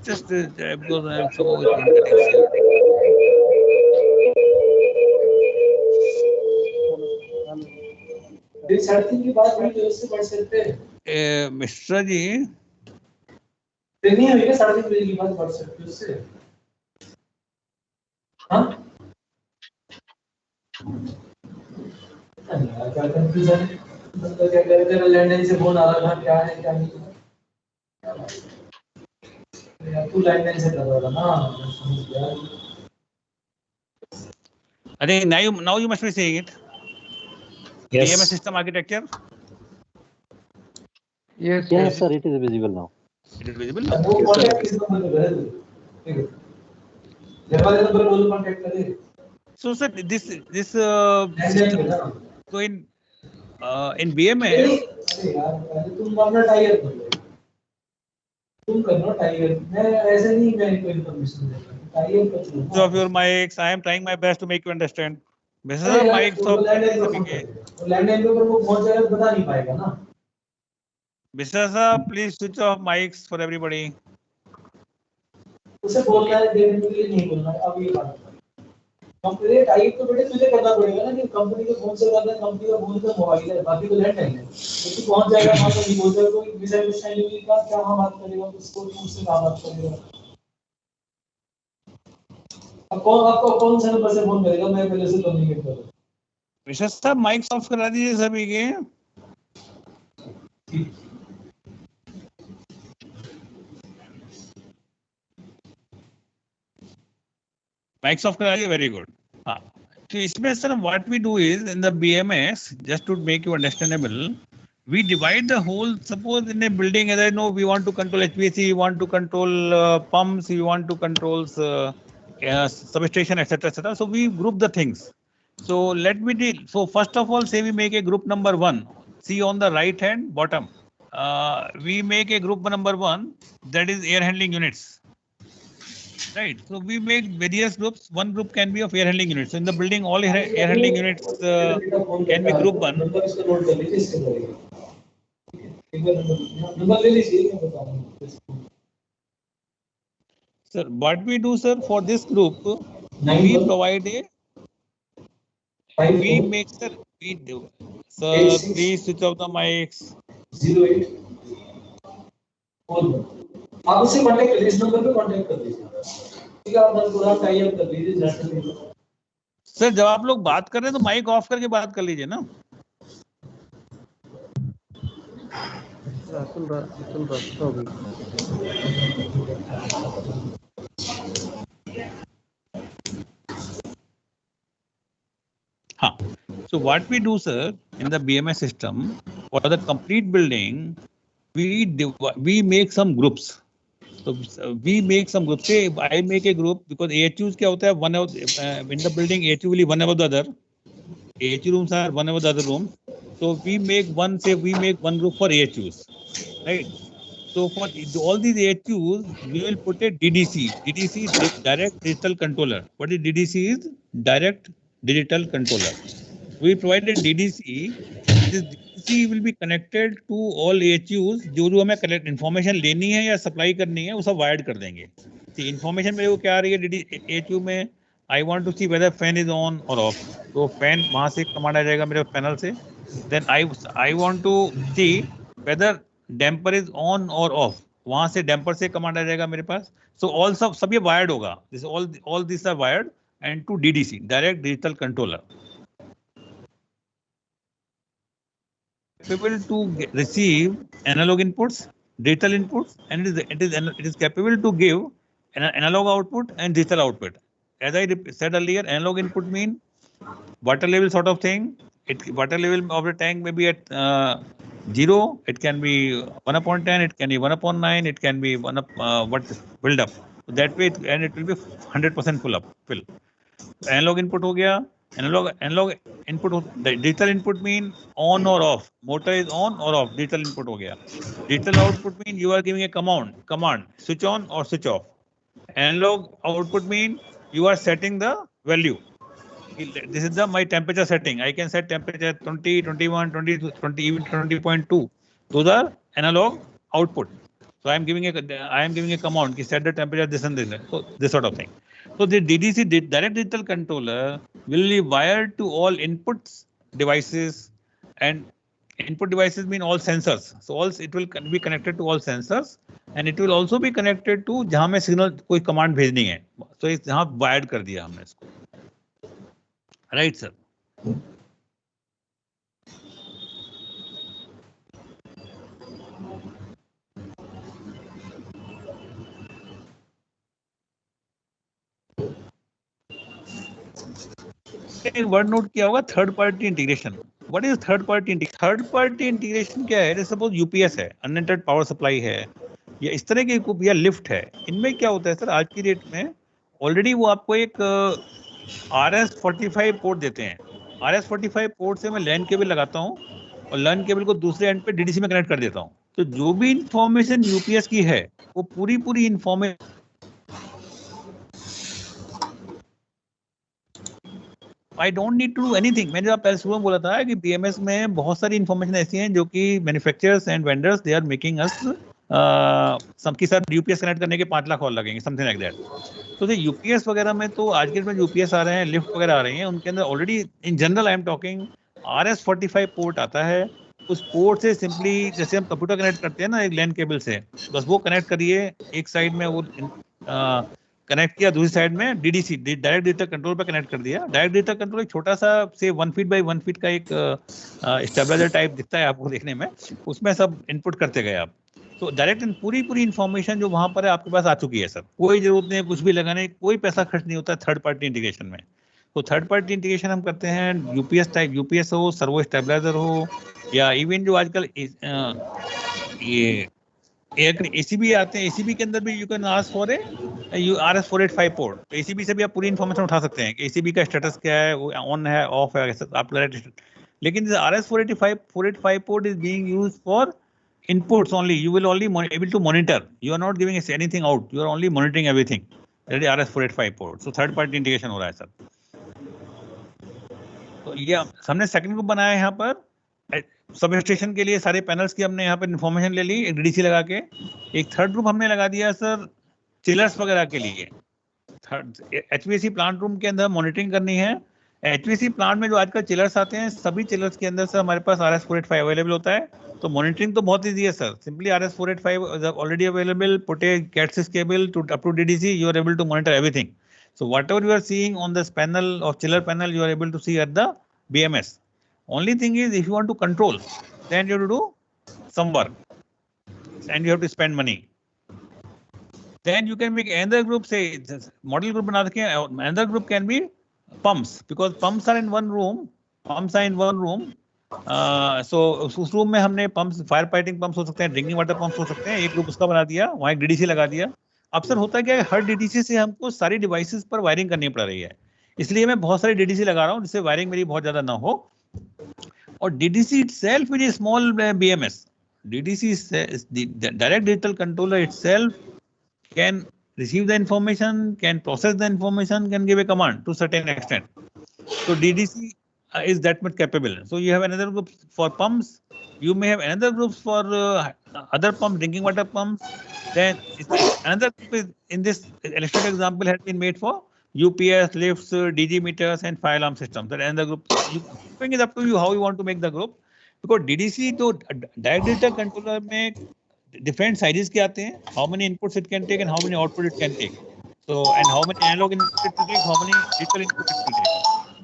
Just because I am so getting. दिल सार्थी की बात हुई तो उससे बढ़ सकते हैं. मिश्रा जी. नहीं हुई ना 3:30 बजे की बात बढ़ सकते उससे. हाँ. क्या कंफ्यूजन? मतलब क्या कर रहे थे? लैंडलाइन से फोन आ रहा था, क्या है क्या नहीं. तू लैंडलाइन से कर रहा था ना. I think now you must be seeing it. Yes. BMS system architecture. Yes, Yes, sir, it is visible now. It is visible. वो कांटेक्ट किस नंबर पे करे? ठीक है. जब वाले नंबर पे वो कांटेक्ट करे. So sir, this system, so in BMS. अरे यार तुम अपना टाइगर करो. तुम करना टाइगर. मैं ऐसे नहीं, मैं कोई इन्फॉर्मेशन देता. टाइगर का चलो. So of your mics, I am trying my best to make you understand. Mr. Mics of landline पे वो बहुत जगह बता नहीं पाएगा ना. Mr. Sir, please switch off mics for everybody. उसे बोल रहा है देने के लिए नहीं बोलना. अब ये बात कंपनी टाइप तो बेटे तुझे करना पड़ेगा ना कि कंपनी के फोन से करना है. कंपनी का फोन तो मोबाइल है, बाकी तो लैंडलाइन है. तो तू पहुंच जाएगा वहां पर. नहीं बोलता कोई मिसअंडरस्टैंडिंग का क्या हम बात करेगा, उसको उससे क्या बात करेगा. अब आपको कौन सा नंबर से फोन करेगा? मैं पहले से कम्युनिकेट करूँ. Mr. Sir, mics off करा दीजिए सभी के. Mics off करा दीजिए. Very good. हाँ. तो इसमें sir what we do is in the BMS, just to make you understandable, we divide the whole. Suppose in a building, as I know, we want to control HVAC, we want to control pumps, we want to control substation, etc., etc. So we group the things. So let me deal. So first of all, say we make a group number 1. See on the right hand bottom, we make a group number 1, that is air handling units. Right. So we make various groups. One group can be of air handling units. So in the building, all air handling units can be group 1. Sir, what we do, sir, for this group, we provide a. We make, sir, Sir, please switch off the mics. 08 आप उससे contact कर लीजिए, इस number पे contact कर लीजिए, ठीक है? आप पूरा टाई अप कर लीजिए। सर जब आप लोग बात कर रहे हैं तो माइक ऑफ करके बात कर लीजिए ना। हाँ, so what we do, sir, in the BMS system for the complete building, we make some groups. So we make some groups. Say I make a group because AHUs क्या होता है, one of in the building AHU will be one above the other. AHU rooms are one above the other room. So we make one group for AHUs, right? So for all these AHUs, we will put a DDC. DDC is direct digital controller. What is DDC? Is direct digital controller. We provide a DDC. This DDC will be connected to all AHUs. जो हमें collect information लेनी है या supply करनी है वो सब wired कर देंगे। इन्फॉर्मेशन मेरे को क्या आ रही है AHU में, I want to see whether fan is on or off. तो फैन वहां से कमांड आ जाएगा मेरे पैनल से। Then I want to see whether damper is on or off. वहां से डैम्पर से कमांड आ जाएगा मेरे पास। So all सब ये वायर्ड होगा। This all these are wired and to DDC, direct digital controller. Capable to receive analog inputs, digital inputs, and it is capable to give an analog output and digital output. As I said earlier, analog input mean water level sort of thing. Water level of the tank may be at 0. It can be 1/10. It can be 1/9. It can be build up. So that way, and it will be 100% fill. Analog input हो गया. Analog input, digital input mean on or off. Motor is on or off. Digital input हो गया. Digital output mean you are giving a command switch on or switch off. Analog output mean you are setting the value. This is my temperature setting. I can set temperature 20, 21, 20, even 20.2. Those are analog output. So I am giving a command to set the temperature this and this. So this sort of thing. So the DDC, direct digital controller, will be wired to all inputs devices, and input devices mean all sensors. So it will be connected to all sensors, and it will also be connected to जहाँ में signal कोई command भेजनी है. So इस यहाँ wired कर दिया हमने इसको. Right, sir. वर्ड नोट किया होगा third party integration. What is third party integration? Third party integration क्या है? सपोज यूपीएस है, अनलिमिटेड पावर सप्लाई है, या इस तरह के या लिफ्ट है. इनमें क्या होता है सर, आज की डेट में ऑलरेडी वो आपको एक RS45 पोर्ट देते हैं. RS45 पोर्ट से मैं लैन केबल लगाता हूँ और लैन केबल को दूसरे एंड पे डीडीसी में कनेक्ट कर देता हूँ. तो जो भी इंफॉर्मेशन यूपीएस की है वो पूरी information I don't need to do anything. मैंने आप पहले शुरू में बोला था कि BMS में बहुत सारी इंफॉर्मेशन ऐसी हैं जो कि manufacturers and vendors they are making us सबके साथ यूपीएस कनेक्ट करने के 5 लाख और लगेंगे, समथिंग लाइक दैट. तो यूपीएस वगैरह में तो आज के डेट में यूपीएस आ रहे हैं, लिफ्ट वगैरह आ रही हैं, उनके अंदर already in general I am talking RS45 port आता है. उस पोर्ट से सिंपली जैसे हम कंप्यूटर कनेक्ट करते हैं ना एक लैन केबल से, बस वो कनेक्ट करिए, एक साइड में वो कनेक्ट किया, दूसरी साइड में डीडीसी डायरेक्ट डिजिटल कंट्रोल पर कनेक्ट कर दिया. डायरेक्ट डिजिटल कंट्रोल एक छोटा सा से 1 फीट बाई 1 फीट का एक स्टेबलाइजर टाइप दिखता है आपको देखने में, उसमें सब इनपुट करते गए आप. तो डायरेक्ट पूरी इंफॉर्मेशन जो वहां पर है आपके पास आ चुकी है सर. कोई जरूरत नहीं कुछ भी लगाने, कोई पैसा खर्च नहीं होता है थर्ड पार्टी इंटीग्रेशन में. तो थर्ड पार्टी इंटीग्रेशन हम करते हैं यूपीएस टाइप, यूपीएस हो, सर्वो स्टेबलाइजर हो, या इवन जो आजकल ये एसीबी आते हैं, एसीबी के अंदर भी you can ask for RS485 port. तो एसीबी से भी आप पूरी इन्फॉर्मेशन उठा सकते हैं कि एसीबी का स्टेटस क्या है, वो ऑन है, ऑफ है, आप. लेकिन RS485 port is being used for inputs only. You will only able to monitor. You are not giving us anything out. You are only monitoring everything. That is RS485 port. So third party integration हो रहा है sir. तो ये हमने second group बनाया है यहाँ पर सब स्टेशन के लिए. सारे पैनल्स की हमने यहाँ पर इन्फॉर्मेशन ले ली एक डीडीसी लगा के. एक थर्ड ग्रुप हमने लगा दिया सर चिलर्स वगैरह के लिए. HVAC प्लांट रूम के अंदर मॉनिटरिंग करनी है HVC प्लांट में जो आजकल चिलर्स आते हैं, सभी चिलर्स के अंदर सर हमारे पास RS-485 अवेलेबल होता है. तो मॉनिटरिंग तो बहुत ईजी है sir. Simply RS-485 is already available. Put a Cat6 cable to up to DDC. You are able to monitor everything. So whatever you are seeing on this panel of chiller panel, you are able to see at the BMS. Only thing is, if you want to control, then you have to do some work, and you have to spend money. Then you can make another group. Say model group बना रखे हैं. Another group can be pumps, because pumps are in one room. So उस room में हमने pumps, fire fighting pumps हो सकते हैं, drinking water pumps हो सकते हैं. एक ग्रुप उसका बना दिया, वहाँ एक DDC लगा दिया. अब सर होता क्या है, हर DDC से हमको सारी डिवाइसेस पर वायरिंग करनी पड़ रही है. इसलिए मैं बहुत सारी DDC लगा रहा हूँ जिससे वायरिंग मेरी बहुत ज्यादा ना हो. और DDC itself is a small BMS. DDC is the direct digital controller itself can receive the information, can process the information, can give a command to certain extent. So DDC is that much capable. So you have another group for pumps. You may have another groups for other pumps, drinking water pumps. Then another group is, in this electric example, has been made for UPS, lifts, DG meters, and fire alarm systems. That another group. It is up to you how you want to make the group. Because DDC तो direct digital controller में different sizes के आते हैं. How many inputs it can take and how many output it can take. So and how many analog inputs it can take, how many digital inputs it can take.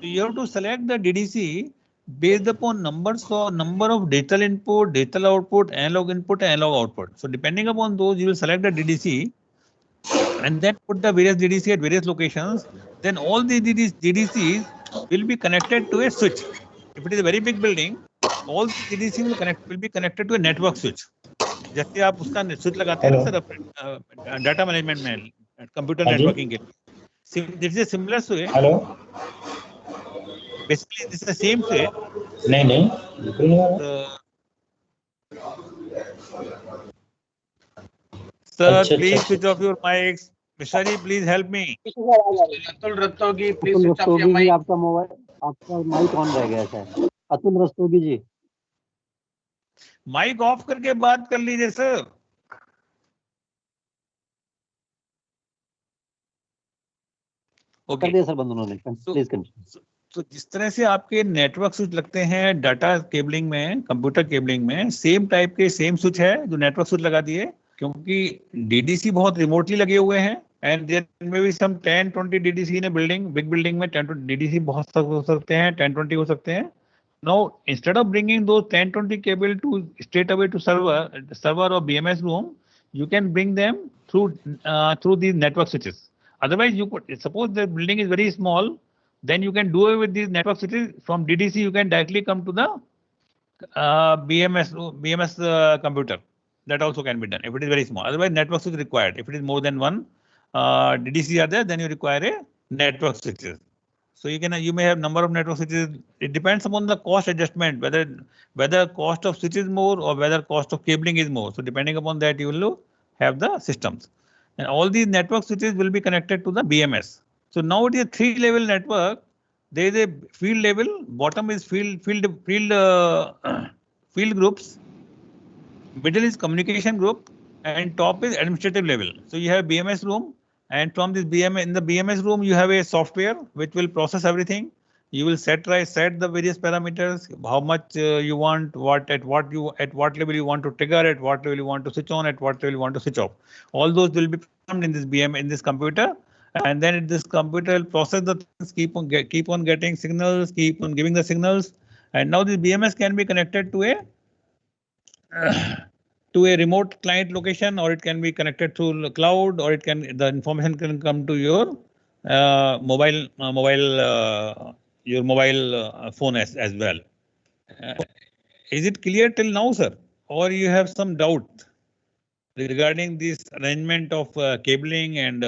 So you have to select the DDC based upon number of digital input, digital output, analog input, and analog output. So depending upon those, you will select the DDC and then put the various DDC at various locations. Then all the DDCs will be connected to a switch. If it is a very big building, all the DDC will be connected to a network switch. जैसे आप उसका switch लगाते हैं sir data management में, computer networking के लिए. This is a similar switch. Hello, Basically, this is the same switch. नहीं Sir, please switch off your mics. Mishari, please help me. Atul Rastogi, please switch off your mic. आपका mobile, आपका mic on रह गया sir. Atul Rastogi ji, mic off करके बात कर लीजिए sir. कर दिया सर बंद उन्होंने. Please continue. तो जिस तरह से आपके नेटवर्क स्विच लगते हैं डाटा केबलिंग में, कंप्यूटर केबलिंग में, सेम टाइप के सेम स्विच है जो नेटवर्क स्विच लगा दिए. क्योंकि DDC बहुत रिमोटली लगे हुए हैं and there may be some 10-20 DDC in building. Big building में 10-20 DDC बहुत हो सकते हैं, 10-20 हो सकते हैं. Now instead of bringing those 10-20 cable to straight away to server or BMS room, you can bring them through these network switches. Otherwise, you could suppose the building is very small, then you can do it with these network switches. From DDC, you can directly come to the BMS computer. That also can be done if it is very small. Otherwise, network switch required. If it is more than one DDC are there, then you require a network switches. So you may have number of network switches. It depends upon the cost adjustment, whether cost of switch is more or whether cost of cabling is more. So depending upon that, you will have the systems. And all these network switches will be connected to the BMS. So now it is a 3-level network. There is a field level. Bottom is field groups. Middle is communication group, and top is administrative level. So you have BMS room. And from this in the BMS room, you have a software which will process everything. You will set the various parameters, how much you want, at what level you want to trigger, at what level you want to switch on, at what level you want to switch off. All those will be programmed in this in this computer, and then this computer will process the things, keep on getting signals, keep on giving the signals, and now this BMS can be connected to a remote client location, or it can be connected to the cloud, or the information can come to your mobile phone as well. Is it clear till now, sir? Or you have some doubt regarding this arrangement of cabling and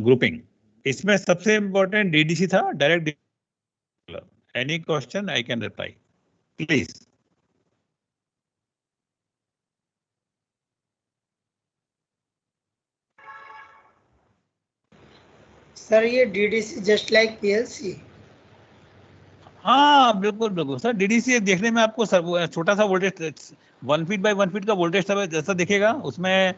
grouping? इसमें सबसे important DDC था, direct. Any question I can reply, please. Sir ये DDC just like PLC. हाँ बिल्कुल sir. DDC देखने में आपको छोटा सा वोल्टेज 1 feet by 1 feet का वोल्टेज जैसा दिखेगा. उसमें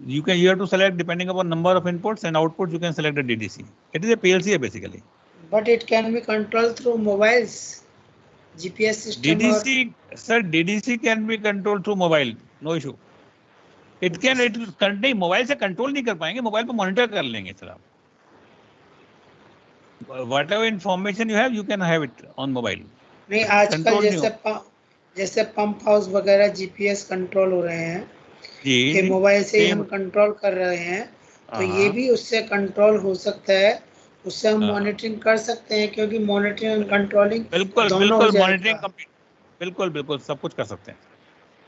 you have to select depending upon number of inputs and outputs. You can select the DDC. It is a PLC basically. But it can be controlled through mobiles, GPS system. DDC, sir, DDC can be controlled through mobile, no issue. It नहीं, mobile से control नहीं कर पाएंगे, mobile पे monitor कर लेंगे sir आप. Whatever information you have, you can have it on mobile. नहीं, आजकल जैसे पंप हाउस वगैरह GPS कंट्रोल हो रहे हैं, ये मोबाइल से ही हम कंट्रोल कर रहे हैं, तो ये भी उससे कंट्रोल हो सकता है, उससे हम मॉनिटरिंग कर सकते हैं, क्योंकि मॉनिटरिंग एंड कंट्रोलिंग बिल्कुल मॉनिटरिंग, बिल्कुल सब कुछ कर सकते हैं.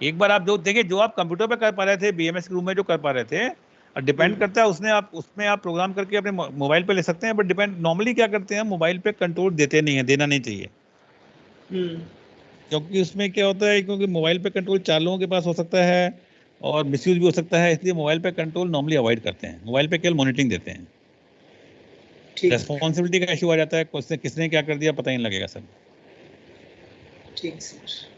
एक बार आप जो देखिए, जो आप कंप्यूटर पे कर पा रहे थे, BMS के रूम में जो कर पा रहे थे, और डिपेंड करता है उसमें आप प्रोग्राम करके अपने मोबाइल पे ले सकते हैं. बट डिपेंड नॉर्मली क्या करते हैं, मोबाइल पे कंट्रोल देते नहीं है, देना नहीं चाहिए. क्योंकि उसमें क्या होता है, क्योंकि मोबाइल पे कंट्रोल 4 लोगों के पास हो सकता है और मिसयूज भी हो सकता है, इसलिए मोबाइल पे कंट्रोल नॉर्मली अवॉइड करते हैं. मोबाइल पे केवल मॉनिटरिंग देते हैं. रेस्पॉन्सिबिलिटी का इशू आ जाता है, किसने क्या कर दिया पता ही नहीं लगेगा सर. ठीक सर.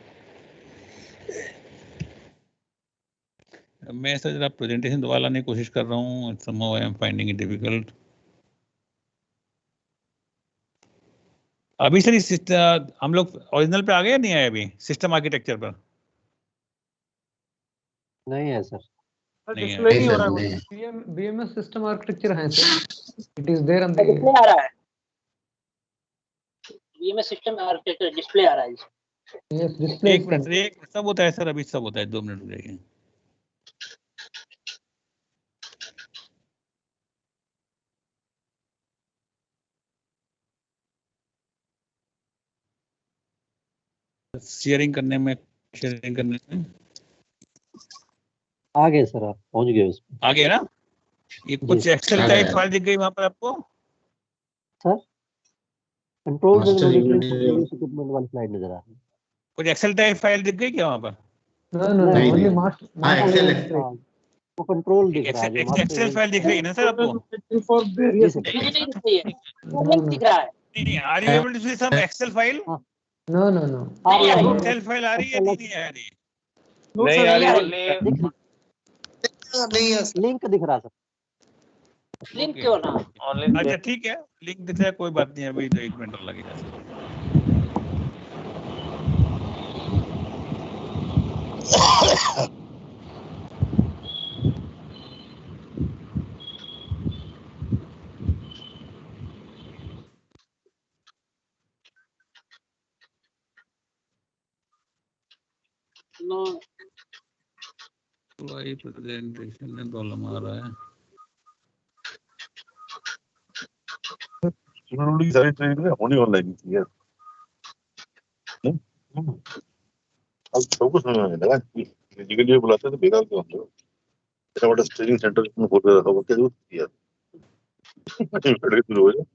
मैं सर जरा प्रेजेंटेशन दोबारा लाने की कोशिश कर रहा हूँ. somehow I am finding it difficult. अभी सर हम लोग ओरिजिनल पे आ गए या नहीं आए अभी सिस्टम आर्किटेक्चर पर? नहीं है सर. डिस्प्ले नहीं हो रहा है. BMS सिस्टम आर्किटेक्चर है sir. It is there on the display आ रहा है. BMS सिस्टम आर्किटेक्चर डिस्प्ले आ रहा है. Yes display. एक मिनट सब होता है सर, अभी सब होता है, 2 मिनट रुक जाइए. शेयरिंग करने में आ गए सर, आप पहुंच गए उसमें. आ गए ना? ये कुछ एक्सेल टाइप फाइल दिख गई वहां पर आपको सर? कंट्रोल इक्विपमेंट वाली स्लाइड नजर आ रही है. कुछ एक्सेल टाइप फाइल दिख गई क्या वहां पर? नहीं, ओनली मास्टर. वो कंट्रोल दिख रहा है. एक्सेल फाइल दिख रही है ना सर आपको? दिख रहा है. Are you able to see some Excel file? No. Excel file आ रही है नहीं आ रही? नहीं आ रही. लिंक दिख रहा सर. लिंक क्यों ना? अच्छा ठीक है, लिंक दिख रहा है, कोई बात नहीं, अभी तो 1 मिनट और लगेगा. नो वही प्रेजेंटेशन में प्रॉब्लम आ रहा है. सारी ट्रेनिंग में होनी ऑनलाइन थी यार. अब सब कुछ समझ में लगा. फिजिकली ये बुलाते तो बेकार क्यों होते हो? ऐसा बड़ा ट्रेनिंग सेंटर में खोल के रखा हुआ, क्या जरूरत थी यार? शुरू हो जाए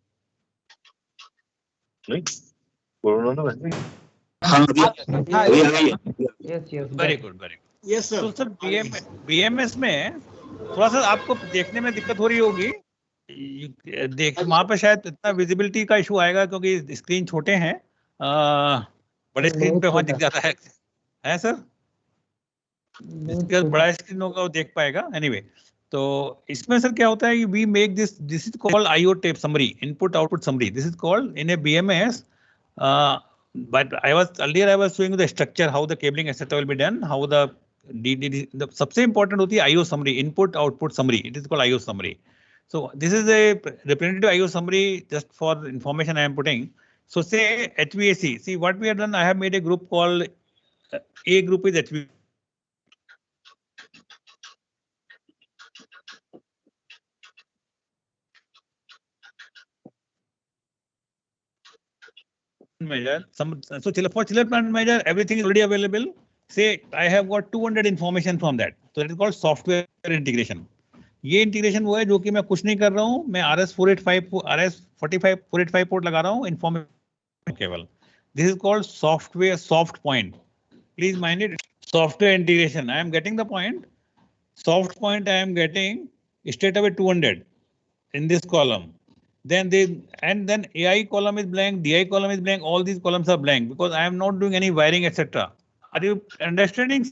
नहीं कोरोना ना वैसे. Very good. Yes sir. तो सर BMS में थोड़ा सा आपको देखने में दिक्कत हो रही होगी. वहां पर शायद इतना विजिबिलिटी का इशू आएगा क्योंकि स्क्रीन छोटे हैं. बड़े स्क्रीन पे वहां दिख जाता है सर. जिसका बड़ा स्क्रीन होगा वो देख पाएगा. एनीवे, तो इसमें सर क्या होता है कि we make this is called IO tape summary, input output summary. This is called in a BMS. But I was showing you the structure, how the cabling etc will be done, how the सबसे important होती है IO summary, input output summary. It is called IO summary. So this is a representative IO summary just for information I am putting. So say HVAC. See what we have done. I have made a group called A group is HVAC. Measure so for chiller plant measure everything is already available. Say I have got 200 information from that, so that is called software integration. ये integration वो है जो कि मैं कुछ नहीं कर रहा हूँ, मैं RS45 485 पोर्ट लगा रहा हूँ इंफॉर्मेशन केवल. This is called software soft point. Please mind it. Software integration. I am getting the point. Soft point I am getting straight away 200 in this column. Then AI column is blank, DI column is blank. All these columns are blank because I am not doing any wiring etc. Are you understanding?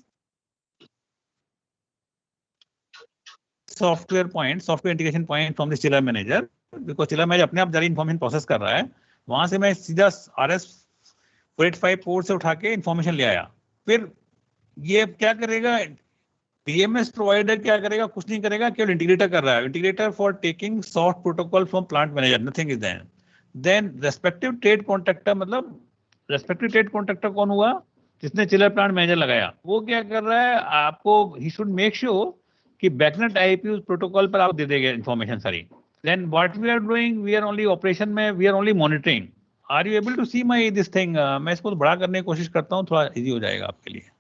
Software integration point from the chiller manager, because chiller manager अपने आप सारी information process कर रहा है. वहां से मैं सीधा RS-485 पोर्ट से उठा के इंफॉर्मेशन ले आया। फिर ये क्या करेगा, DMS प्रोवाइडर क्या करेगा, कुछ नहीं करेगा, केवल इंटीग्रेटर कर रहा है। Integrator for taking soft protocol from plant manager, nothing is then respective trade contractor, मतलब रेस्पेक्टिव ट्रेड कॉन्ट्रैक्टर कौन हुआ, जिसने चिलर प्लांट मैनेजर लगाया, वो क्या कर रहा है, आपको ही शुड मेक श्योर कि बैकनेट IP उस प्रोटोकॉल पर आप दे देंगे इन्फॉर्मेशन सारी। Then what we are doing, we are only operation में, we are only monitoring. Are you able to see my this thing? मैं इसको बड़ा करने की कोशिश करता हूँ, थोड़ा इजी हो जाएगा आपके लिए।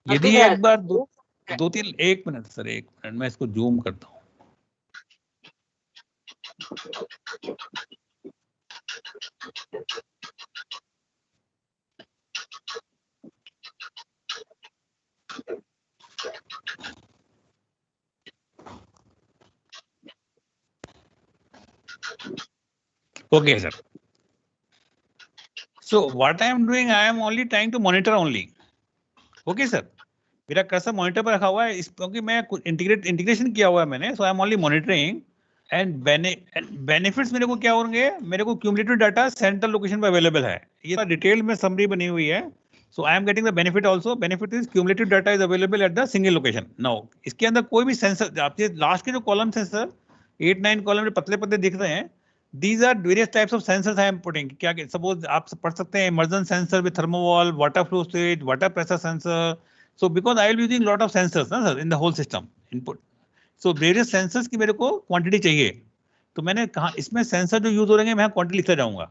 यदि एक बार दो तीन, एक मिनट सर, एक मिनट, मैं इसको जूम करता हूँ। Okay, sir. So what I am doing, I am only trying to monitor only. Okay, sir. मेरा कर्सर मॉनिटर पर रखा हुआ है, क्योंकि मैं इंटीग्रेशन किया हुआ है मैंने, so I am only monitoring and benefits मेरे को क्या होंगे, मेरे को क्यूमुलेटिव डाटा सेंट्रल लोकेशन पर अवेलेबल है, ये डिटेल में समरी बनी हुई है। So I am getting the benefit also. Benefit is cumulative data is available at the single location. Now इसके अंदर कोई भी सेंसर, आपके लास्ट के जो कॉलम है सर, 8-9 कॉलम जो पतले पतले दिख रहे हैं, these are various types of sensors I am putting. क्या suppose आप पढ़ सकते हैं immersion sensor with thermowall, water flow stage, water pressure sensor. So because I will be using lot of sensors ना sir in the whole system input. So various sensors की मेरे को quantity चाहिए, तो मैंने कहा इसमें सेंसर जो यूज हो रहे हैं मैं क्वांटिटी लिखता जाऊंगा।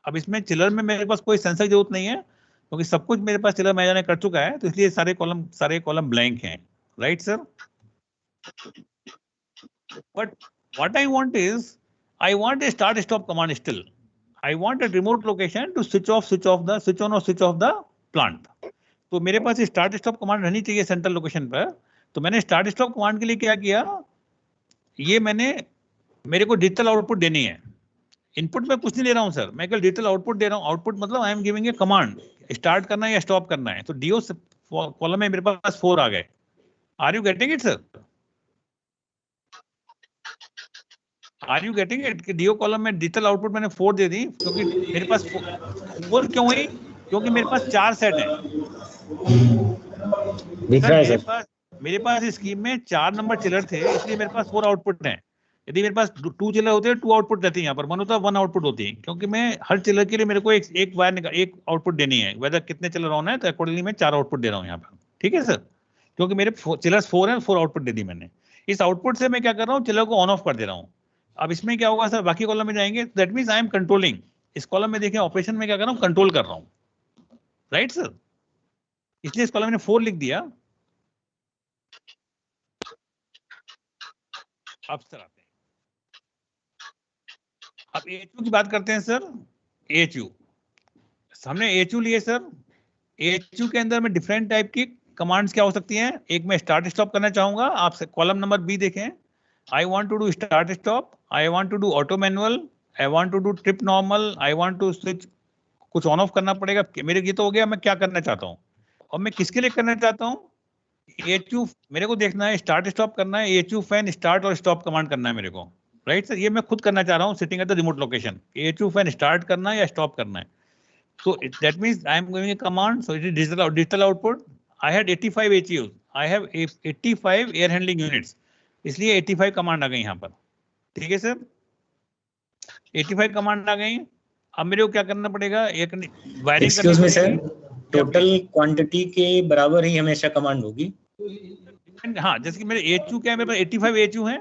अब इसमें चिलर में मेरे पास कोई सेंसर की जरूरत नहीं है, क्योंकि सब कुछ मेरे पास चिलर मैनेजर ने कर चुका है, तो इसलिए सारे कॉलम ब्लैंक हैं, right sir. But what I want is, I want a start stop command still. I want a remote location to switch on और स्विच ऑफ द प्लांट। तो मेरे पास स्टार्ट स्टॉप कमांड रहनी चाहिए central location पर। तो मैंने start stop command के लिए क्या किया, ये मेरे को डिजिटल आउटपुट देनी है। इनपुट में कुछ नहीं ले रहा हूं सर, मैं केवल डिजिटल आउटपुट दे रहा हूं। आउटपुट मतलब I am giving a command, start करना है या स्टॉप करना है। तो डीओ कॉलम में मेरे पास 4 आ गए। Are you getting it sir? Are you getting it? DO column में डिजिटल आउटपुट मैंने 4 दे दी, क्योंकि मेरे पास 4 क्यों हुई, क्योंकि मेरे पास 4 सेट है। दिख रहा है सर, मेरे पास स्कीम में 4 नंबर चिलर थे, इसलिए मेरे पास 4 आउटपुट हैं। यदि मेरे पास 2 चिलर होते हैं, 2 आउटपुट रहती है यहाँ पर, 1 होता है 1 आउटपुट होती है, क्योंकि मैं हर चिलर के लिए मेरे को एक वायर एक आउटपुट देनी है। वेदर कितने चिलर ऑन है, तो अकॉर्डिंगली मैं 4 आउटपुट दे रहा हूँ यहाँ पर, ठीक है सर। क्योंकि मेरे चिलर्स 4 हैं, 4 आउटपुट दे दी मैंने। इस आउटपुट से मैं क्या कर रहा हूँ, चिलर को ऑन ऑफ कर दे रहा हूँ। अब इसमें क्या होगा सर, बाकी कॉलम में जाएंगे, that means I am controlling. इस कॉलम में देखें ऑपरेशन में क्या कर रहा हूँ, कंट्रोल कर रहा हूँ, राइट सर। इसलिए इस कॉलम में 4 लिख दिया। अब सर आते हैं, अब AHU की बात करते हैं सर। AHU हमने AHU लिए सर। AHU के अंदर में डिफरेंट टाइप की कमांड्स क्या हो सकती हैं। एक मैं स्टार्ट स्टॉप करना चाहूंगा, आप कॉलम नंबर B देखें। I want to do start stop, I want to do auto manual, I want to do trip normal, I want to switch, कुछ ऑन ऑफ करना पड़ेगा। मेरे ये तो हो गया मैं क्या करना चाहता हूँ, और मैं किसके लिए करना चाहता हूँ। AHU मेरे को देखना है, स्टार्ट स्टॉप करना है, AHU फैन स्टार्ट और स्टॉप कमांड करना है मेरे को, राइट सर। ये मैं खुद करना चाह रहा हूँ sitting at the remote location. AHU fan start करना है या स्टॉप करना है। So that means I am giving a command. So it is digital output. I had 85 HUs. I have 85 air handling units. इसलिए 85 कमांड आ गई यहाँ पर, ठीक है सर। 85 कमांड आ गई। अब मेरे को क्या करना पड़ेगा, एक wiring. Excuse me sir, total quantity के बराबर ही हमेशा कमांड होगी। हाँ, जैसे कि मेरे AHU क्या है, मेरे पास 85 AHU हैं,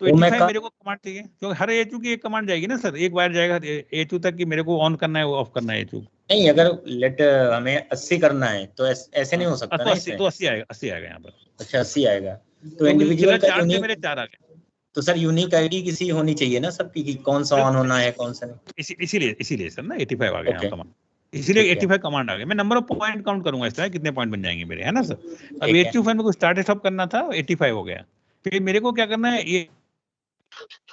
तो 85 मेरे को कमांड चाहिए, क्योंकि हर AHU की एक कमांड जाएगी ना सर, एक वायर जाएगा AHU तक कि मेरे को ऑन करना है, ऑफ करना है AHU। नहीं, अगर लेट हमें 80 करना है तो ऐसे नहीं हो सकता ना। तो 80 आएगा, 80 आएगा यहाँ पर। अच्छा, 80 आएगा, तो इंडिविजुअल का यूनिक, मेरे 4 आ गए। तो सर यूनिक आईडी किसी होनी चाहिए ना सबकी, कि कौन सा ऑन होना है कौन सा नहीं। इसीलिए सर ना 85 आ गए यहाँ कमांड, इसीलिए 85 कमांड आ गए। मैं नंबर ऑफ पॉइंट काउंट करूंगा, इस तरह कितने पॉइंट बन जाएंगे मेरे, है ना सर। अब AHU फैन में को स्टार्ट स्टॉप करना था, 85 हो गया। फिर मेरे को क्या करना है, ये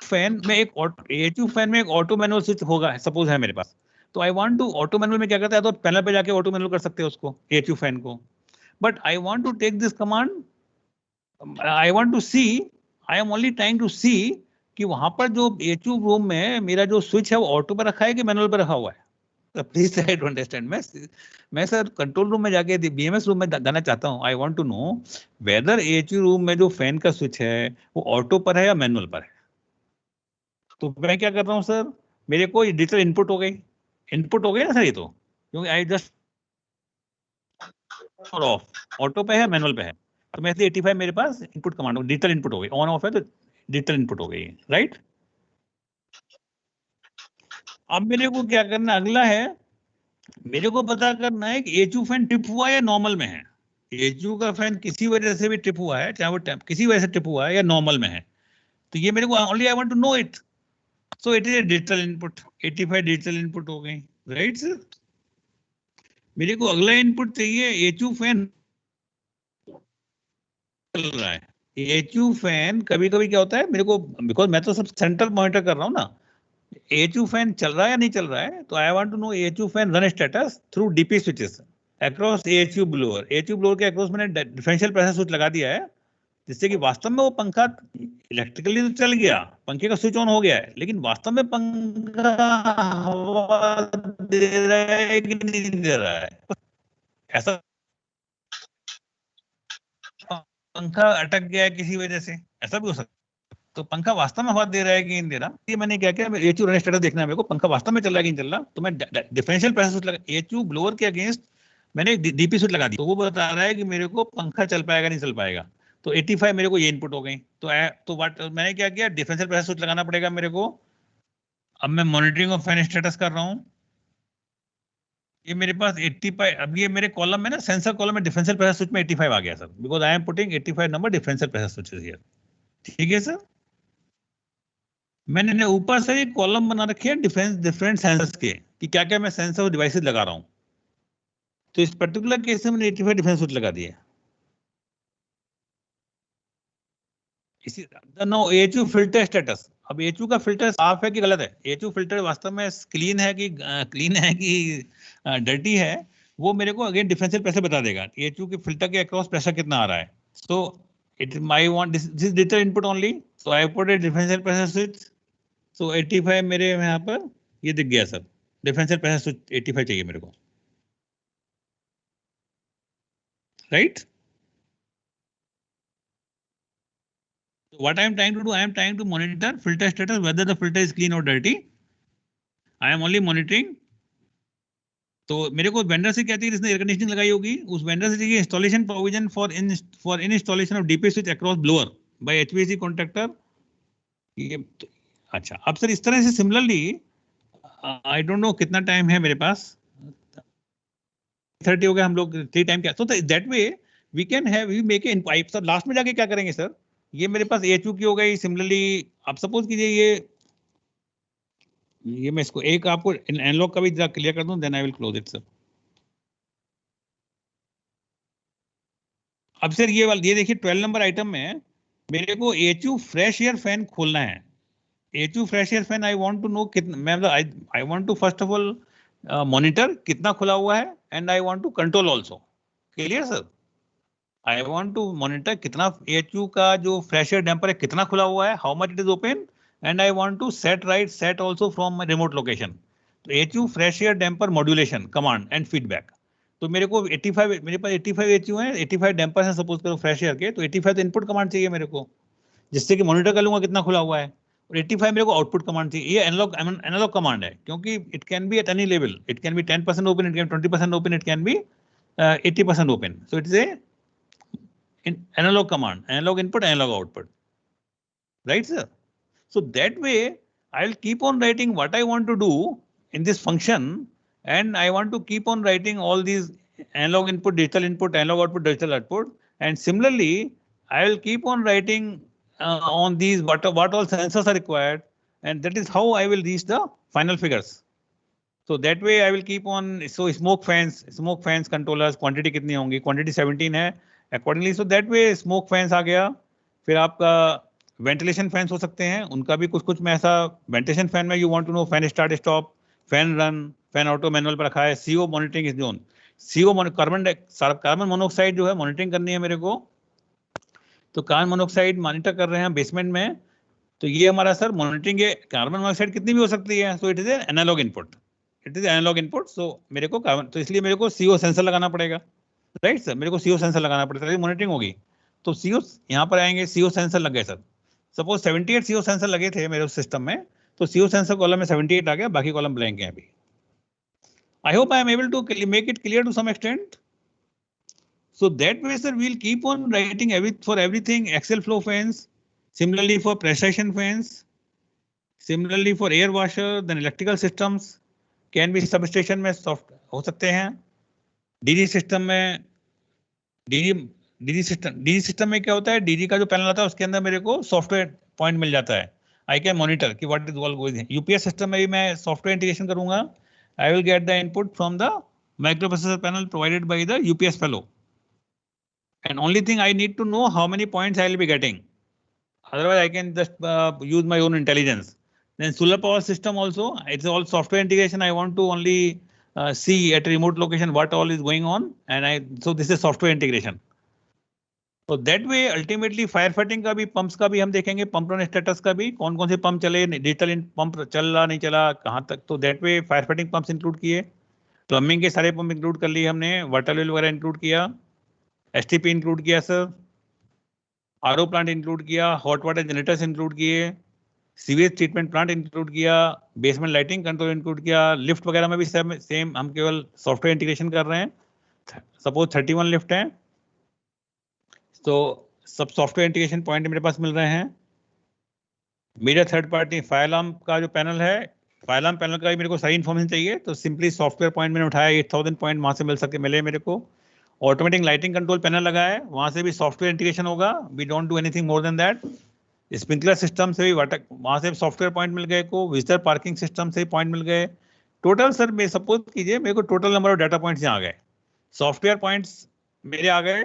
फैन में एक AHU फैन में एक ऑटो मैनुअल स्विच होगा, सपोज है मेरे पास। तो I want to auto manual में क्या करता है, तो पैनल पे जाके ऑटो मैनुअल कर सकते हैं उसको, AHU फैन को। But I want to take this command, I want to see, I am only trying to see कि वहां पर जो एचयू रूम में मेरा जो स्विच है वो ऑटो पर रखा है कि मैनुअल पर रखा हुआ है? Please try to understand. मैं सर कंट्रोल रूम में जाके बीएमएस रूम में जाना चाहता हूँ। I want to know whether AHU room में जो फैन का स्विच है वो ऑटो पर है या मैनुअल पर है। तो मैं क्या कर रहा हूँ सर, मेरे को डिजिटल इनपुट हो गई ना सर ये तो, क्योंकि आई जस्ट ऑफ ऑटो पे है मैनुअल पे है, तो मैं 85 मेरे पास इनपुट कमांड डिजिटल इनपुट हो गई, ऑन ऑफ है तो डिजिटल इनपुट हो गई, राइट। अब मेरे को क्या करना अगला है, मेरे को पता करना है कि एचयू फैन ट्रिप हुआ या नॉर्मल में है। एचयू का फैन किसी वजह से भी ट्रिप हुआ है, चाहे वो किसी वजह से ट्रिप हुआ है या नॉर्मल में है, तो ये मेरे को only I want to know it. So it is a digital input, 85 digital input हो गई, राइट सर। मेरे को अगला इनपुट चाहिए, एचयू फैन चल रहा है। एचयू फैन कभी कभी क्या होता है मेरे को, बिकॉज मैं तो सब सेंट्रल मॉनिटर कर रहा हूँ ना, एचयू फैन चल रहा है या नहीं चल रहा है, तो I want to know AHU fan run status through DP switches across AHU blower. AHU blower के अक्रॉस मैंने डिफरेंशियल प्रेशर स्विच लगा दिया है, जिससे कि वास्तव में वो पंखा इलेक्ट्रिकली तो चल गया, पंखे का स्विच ऑन हो गया है, लेकिन वास्तव में पंखा हवा दे रहा है कि नहीं दे रहा है, ऐसा पंखा अटक गया है किसी वजह से, ऐसा भी हो सकता है। तो पंखा वास्तव में हवा दे रहा है कि नहीं दे रहा, ये मैंने क्या किया, एचयू रन स्टेटस देखना है मेरे को, पंखा वास्तव में चल रहा है कि नहीं चल रहा, तो मैं डिफरेंशियल प्रेशर स्विच लगा, एचयू ब्लोअर के अगेंस्ट मैंने डीपी स्विच लगा दी, तो वो बता रहा है कि मेरे को पंखा चल पाएगा नहीं चल पाएगा। तो 85 मेरे को ये इनपुट हो गई, तो मैंने क्या किया, डिफरेंशियल प्रेशर स्विच लगाना पड़ेगा मेरे को। अब मैं मॉनिटरिंग ऑफ फैन स्टेटस कर रहा हूँ, ये मेरे पास 85, अब ये मेरे कॉलम में ना, सेंसर कॉलम में डिफरेंशियल प्रेशर स्विच में 85 आ गया sir, because I am putting 85 number differential pressure switches here. ठीक है सर, मैंने ऊपर से एक कॉलम बना रखे हैं डिफरेंट सेंसर्स के, कि क्या क्या मैं सेंसर और डिवाइसेस लगा रहा हूँ। तो इस पर्टिकुलर केस में मैंने 85 डिफरेंस स्विच लगा दिए। इसी नो एचयू फिल्टर स्टेटस, अब एचयू का फिल्टर साफ है कि गलत है, एचयू फिल्टर वास्तव में क्लीन है कि डर्टी है, वो मेरे को अगेन डिफरेंशियल प्रेशर बता देगा, एचयू के फिल्टर के अक्रॉस प्रेशर कितना आ रहा है। So it my want this digital input only, so I put a differential pressure switch. So 85 मेरे यहाँ पर ये दिख गया सर, डिफरेंशियल प्रेशर स्विच 85 चाहिए मेरे को, right. What I am trying to do, I am trying to monitor filter status, whether the filter is clean or dirty. I am only monitoring. तो मेरे को वेंडर से कहती है जिसने एयर कंडीशनिंग लगाई होगी, उस वेंडर से चाहिए installation provision for in installation of DP switch across blower by HVAC contractor. ये अच्छा, अब सर इस तरह से सिमिलरली आई डोंट नो कितना टाइम है मेरे पास, 30 हो गया, हम लोग 3 टाइम क्या, तो that way we can have we make a pipe. Sir last में जाके क्या करेंगे सर, ये मेरे पास एचयू की हो गई। सिमिलरली आप सपोज कीजिए ये मैं इसको एक आपको एनलॉग का भी क्लियर कर दूं, then I will close it sir. अब सर ये देखिए 12 नंबर आइटम में मेरे को एचयू फ्रेश एयर फैन खोलना है। AHU fresh air fan I want to know कितना, मैं I want to first of all monitor कितना खुला हुआ है, and I want to control also. Clear sir, I want to monitor कितना HU का जो फ्रेश एयर डैम्पर है कितना खुला हुआ है, how much it is open, and I want to set also from my remote location. तो HU fresh air damper modulation command and feedback, तो मेरे को 85, मेरे पास 85 HU है, 85 डैम्पर है सपोज करो फ्रेश एयर के, तो 85 तो इनपुट कमांड चाहिए मेरे को, जिससे कि मॉनिटर कर लूंगा कितना खुला हुआ है, और 85 मेरे को आउटपुट कमांड चाहिए। ये एनालॉग कमांड है, क्योंकि it can be at any level, it can be 10% open, it can 20% open, it can be 80% open. So it is A in analog command, analog input, analog output, right sir? So that way I'll keep on writing what I want to do in this function, and I want to keep on writing all these analog input, digital input, analog output, digital output, and similarly I will keep on writing on these what all sensors are required, and that is how I will reach the final figures. So that way I will keep on, so smoke fans controllers quantity कितनी होंगी, quantity 17 है accordingly. So that way smoke fans आ गया, फिर आपका ventilation fans हो सकते हैं, उनका भी कुछ में ऐसा वेंटिलेशन फैन में you want to know fan start stop, fan run, fan auto manual पर रखा है, CO monitoring is zone, CO carbon monoxide जो है मॉनिटरिंग करनी है मेरे को, तो कार्बन मोनोऑक्साइड मॉनिटर कर रहे हैं बेसमेंट में, तो ये हमारा सर मॉनिटरिंग है। कार्बन मोनोऑक्साइड कितनी भी हो सकती है, so it is analogue input, it is analogue input. So मेरे को कार्बन, तो इसलिए मेरे को CO सेंसर लगाना पड़ेगा, राइट सर, मेरे को CO सेंसर लगाना पड़ेगा तभी मॉनिटरिंग होगी। तो CO यहाँ पर आएंगे, CO सेंसर लग गए सर। सपोज 78 CO सेंसर लगे थे मेरे सिस्टम में, तो CO सेंसर कॉलम में 78 आ गया, बाकी कॉलम ब्लैंक है अभी। I hope I am able to make it clear to some extent. So that way, sir, we'll keep on writing for everything Excel flow fans, similarly for pressurization fans, similarly for air washer, then electrical systems can be substation में soft हो सकते हैं, DG system में DG system में क्या होता है, DG का जो पैनल आता है उसके अंदर मेरे को सॉफ्टवेयर पॉइंट मिल जाता है, I can monitor कि what is all going on। UPS system में भी मैं सॉफ्टवेयर इंटीग्रेशन करूंगा, I will get the input from the microprocessor panel provided by the UPS fellow. And only thing I need to know how many points I will be getting. Otherwise, I can just use my own intelligence. Then solar power system also, it's all software integration. I want to only see at a remote location what all is going on. And so this is software integration. So that way, ultimately firefighting का भी, pumps का भी हम देखेंगे, pump run status का भी, कौन कौन से pump चले, digital pump चल रहा नहीं चला, कहाँ तक, तो that way firefighting pumps include किए, plumbing के सारे pump include कर लिए हमने, water well वगैरह include किया, STP include किया सर, RO plant include किया, hot water generators include किए, सीवेज ट्रीटमेंट प्लांट इंक्लूड किया, बेसमेंट लाइटिंग कंट्रोल इंक्लूड किया, लिफ्ट वगैरह में भी सेम हम केवल सॉफ्टवेयर इंटीग्रेशन कर रहे हैं। सपोज 31 लिफ्ट हैं, तो सब सॉफ्टवेयर इंटीग्रेशन पॉइंट मेरे पास मिल रहे हैं। मेरा थर्ड पार्टी फायर अलार्म का जो पैनल है, फायर अलार्म पैनल का भी मेरे को सही इन्फॉर्मेशन चाहिए, तो सिंपली सॉफ्टवेयर पॉइंट मैंने उठाया, 8000 पॉइंट वहां से मिले मेरे को। ऑटोमेटिक लाइटिंग कंट्रोल पैनल लगा है, वहां से भी सॉफ्टवेयर इंटीग्रेशन होगा, we don't do anything more than that. Sprinkler system से भी वहां से सॉफ्टवेयर पॉइंट मिल गए को, विजिटर पार्किंग सिस्टम से पॉइंट मिल गए। टोटल सर मैं सपोज कीजिए मेरे को total number of data points यहाँ आ गए, सॉफ्टवेयर पॉइंट्स मेरे आ गए,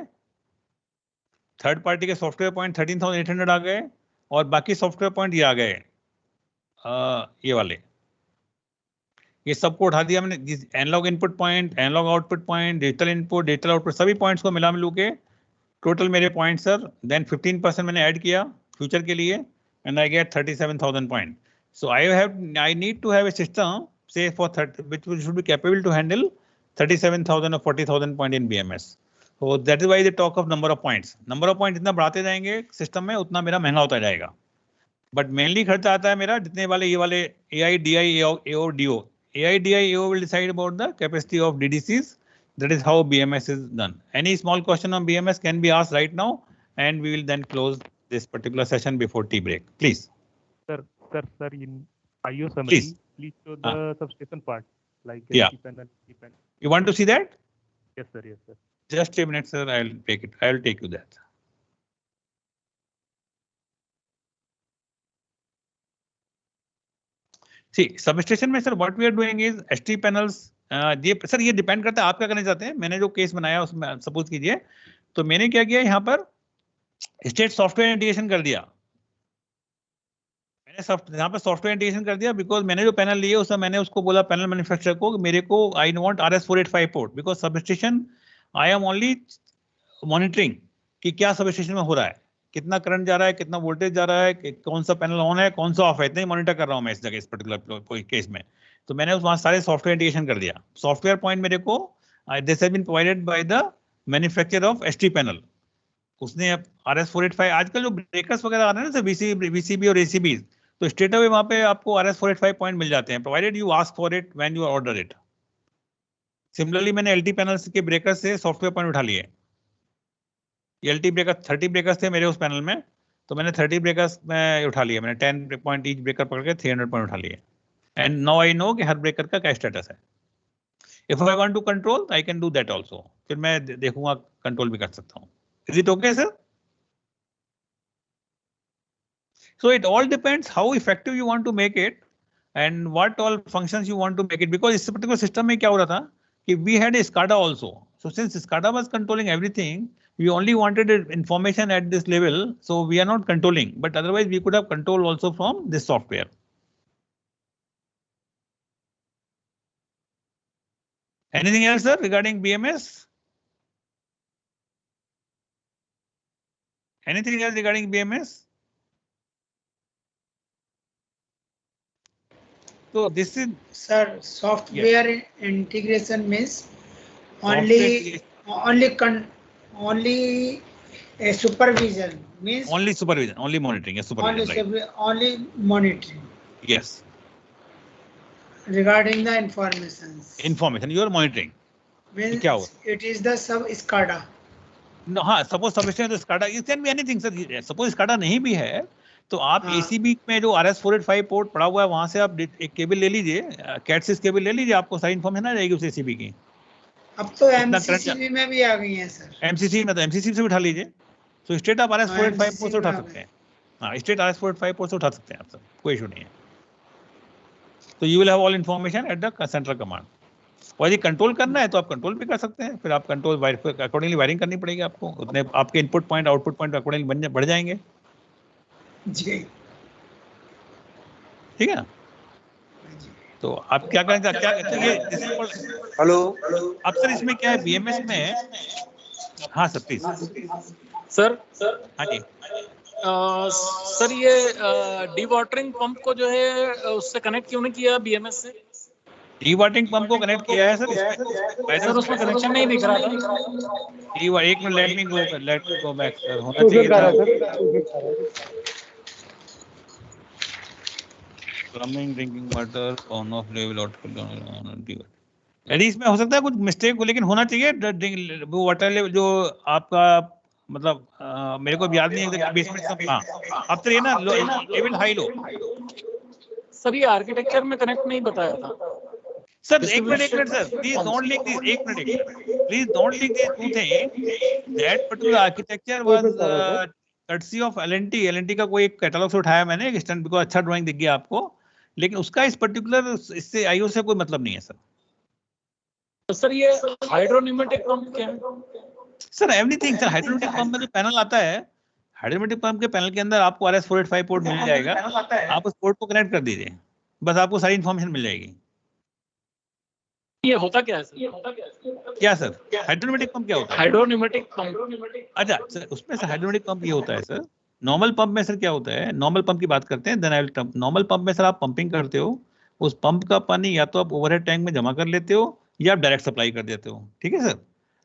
थर्ड पार्टी के सॉफ्टवेयर पॉइंट 13800 आ गए, और बाकी सॉफ्टवेयर पॉइंट ये आ गए, ये वाले, ये सबको उठा दिया मैंने, analogue input point, analogue output point, digital input, digital output, सभी पॉइंट्स को मिलू के टोटल मेरे पॉइंट सर, देन 15% मैंने ऐड किया फ्यूचर के लिए, and I get 37,000 point. So I need to have a system से for 30 which should be capable to handle 37,000 or 40,000 point in BMS। So that is why they talk of number of points. Number of points जितना बढ़ाते जाएंगे system में उतना मेरा महंगा होता जाएगा, बट मेनली खर्चा आता है मेरा जितने वाले ये वाले AI, DI, AO, DO. AI, DI, AO will decide about the capacity of DDCs. That is how BMS is done. Any small question on BMS can be asked right now, and we will then close this particular session before tea break. Please. Sir, in IO summary, please show the substation part, like AC panel, AC panel. You want to see that? Yes, sir. Yes, sir. Just a minute, sir. I'll take it. I'll take you that. See, substation में sir, what we are doing is ST panels. ये sir ये depend करता है आप क्या करना चाहते हैं। मैंने जो केस बनाया उसमें सपोज कीजिए, तो मैंने क्या किया यहाँ पर स्टेट सॉफ्टवेयर इंटीग्रेशन कर दिया, मैंने यहाँ पर सॉफ्टवेयर इंटीग्रेशन कर दिया, बिकॉज मैंने जो पैनल लिए उसमें मैंने उसको बोला पैनल मैन्युफैक्चरर को मेरे को I want RS485 port, because substation I am only monitoring कि क्या सबस्टेशन में हो रहा है, कितना करंट जा रहा है, कितना वोल्टेज जा रहा है, कौन सा पैनल ऑन है, कौन सा ऑफ है, इतना ही मॉनिटर कर रहा हूँ मैं इस जगह, इस पर्टिकुलर केस में। तो मैंने वहाँ सारे सॉफ्टवेयर इंटीग्रेशन कर दिया। सॉफ्टवेयर पॉइंट मेरे को this has been provided by the manufacturer of ST panel, उसने RS485 आजकल जो ब्रेकर्स वगैरह आ रहे हैं ना सर, VCB और ACB, तो स्ट्रेट अवे वहाँ पे आपको RS485 पॉइंट मिल जाते हैं, provided you ask for it when you order it. Similarly मैंने LT पैनल्स के ब्रेकर्स से सॉफ्टवेयर पॉइंट उठा लिए, LT ब्रेकर 30 ब्रेकर्स थे मेरे उस पैनल में, तो मैंने 30 ब्रेकर्स में उठा लिए, मैंने 10 पॉइंट ईच ब्रेकर पकड़ के 300 पॉइंट उठा लिए, एंड नाउ आई नो कि हर ब्रेकर का क्या स्टेटस है। If I want to control I can do that also, फिर मैं देखूंगा कंट्रोल भी कर सकता हूँ। Is it okay sir? So it all depends how effective you want to make it and what all functions you want to make it, because इस particular system में क्या हो रहा था कि we had a SCADA also. So since SCADA was controlling everything, we only wanted information at this level, so we are not controlling, but otherwise we could have control also from this software. Anything else, sir, regarding BMS? Anything else regarding BMS? So this is, sir, software integration means only supervision means only supervision, only monitoring, yes, supervision, only monitoring. Yes. Regarding the information you are monitoring. Means it is the sub SCADA. No, हाँ, suppose substation is SCADA, it can be anything sir. Suppose SCADA नहीं भी है तो आप ACB में जो RS485 port पड़ा हुआ है वहां से आप एक केबल ले लीजिए, CAT6 केबल ले लीजिए, आपको सारी इन्फॉर्मेशन आ जाएगी उस ACB की। अब तो MCCB में भी आ गई है सर। MCCB में तो MCCB से उठा लीजिए, तो स्टेट आप RS485 पोर्ट से उठा सकते हैं। हाँ, स्टेट RS485 पोर्ट से उठा सकते हैं आप सर, कोई इशू नहीं है। तो you will have all information at the central command. और यदि कंट्रोल करना है तो आप कंट्रोल भी कर सकते हैं, फिर आप कंट्रोल अकॉर्डिंगली वायरिंग करनी पड़ेगी आपको, उतने आपके input point output point accordingly बढ़ जाएंगे जी, ठीक है ना। तो आप क्या करेंगे, क्या हेलो अब सर इसमें क्या है BMS में, हाँ सर प्लीज सर हाँ जी सर ये डीवाटरिंग पंप को जो है उससे कनेक्ट क्यों नहीं किया BMS से? डीवाटरिंग पंप को कनेक्ट किया है सर, सर उसमें कनेक्शन नहीं दिख रहा था। एक minute, let me go back sir, होना चाहिए था plumbing, drinking water, on off level out कर दो। यदि इसमें हो सकता है कुछ मिस्टेक हो, लेकिन होना चाहिए वो वाटर लेवल जो आपका मतलब मेरे को याद नहीं है बेसमेंट सब। हाँ अब तो ये ना लेवल हाई लो सर, ये आर्किटेक्चर में कनेक्ट नहीं बताया था सर। एक minute sir, please don't link this, एक minute please don't link this to thing. That particular architecture was courtesy of L&T का कोई एक कैटलॉग से उठाया मैंने, एक स्टैंड बिकॉज़ अच्छा ड्राइंग दिख गया आपको, लेकिन उसका इस पर्टिकुलर इससे आईओ से कोई मतलब नहीं है सर। तो सर ये हाइड्रोन्यूमेटिक पंप क्या है सर? एवरीथिंग सर, हाइड्रोमेटिक पंप में जो पैनल आता है, हाइड्रोमेटिक पंप के पैनल के अंदर आपको RS485 पोर्ट मिल जाएगा, आप उस पोर्ट को कनेक्ट कर दीजिए, बस आपको सारी इन्फॉर्मेशन मिल जाएगी। ये होता क्या है सर? क्या सर? हाइड्रोमेटिक पंप क्या होता है? Hydropneumatic pump. अच्छा सर, उसमें से हाइड्रोमेटिक पंप ये होता है सर। नॉर्मल पंप में सर क्या होता है, नॉर्मल पंप की बात करते हैं, then I will. Normal pump में सर आप पंपिंग करते हो, उस पंप का पानी या तो आप ओवरहेड टैंक में जमा कर लेते हो या आप डायरेक्ट सप्लाई कर देते हो, ठीक है सर।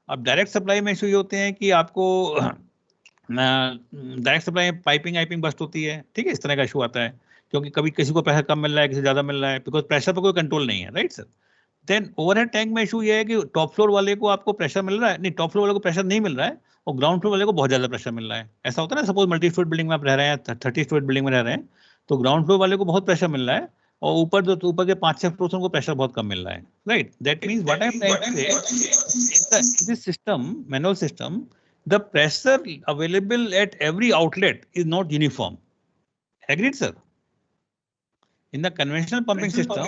अब डायरेक्ट सप्लाई में इशू ये होते हैं कि आपको डायरेक्ट सप्लाई में पाइपिंग बस्ट होती है, ठीक है, इस तरह का इशू आता है, क्योंकि कभी किसी को प्रेशर कम मिल रहा है, किसी ज़्यादा मिल रहा है, बिकॉज प्रेशर पर कोई कंट्रोल नहीं है, right sir. Then overhead tank में इशू ये है कि टॉप फ्लोर वाले को आपको प्रेशर मिल रहा है, नहीं टॉप फ्लोर वाले को प्रेशर नहीं मिल रहा है, और ग्राउंड फ्लोर वाले को बहुत ज़्यादा प्रेशर मिल रहा है। ऐसा होता है ना, सपोज मल्टी स्टोरी बिल्डिंग में आप रह रहे हैं, 30 स्टोरी बिल्डिंग में रह रहे हैं, तो ग्राउंड फ्लोर वाले को बहुत प्रेशर मिल रहा है और ऊपर के 5-6 फ्लोर को प्रेशर बहुत कम मिल रहा है, right. That means what I am trying to say, in this system, manual system, the pressure available at every outlet is not uniform. Agreed, sir? In the conventional pumping system,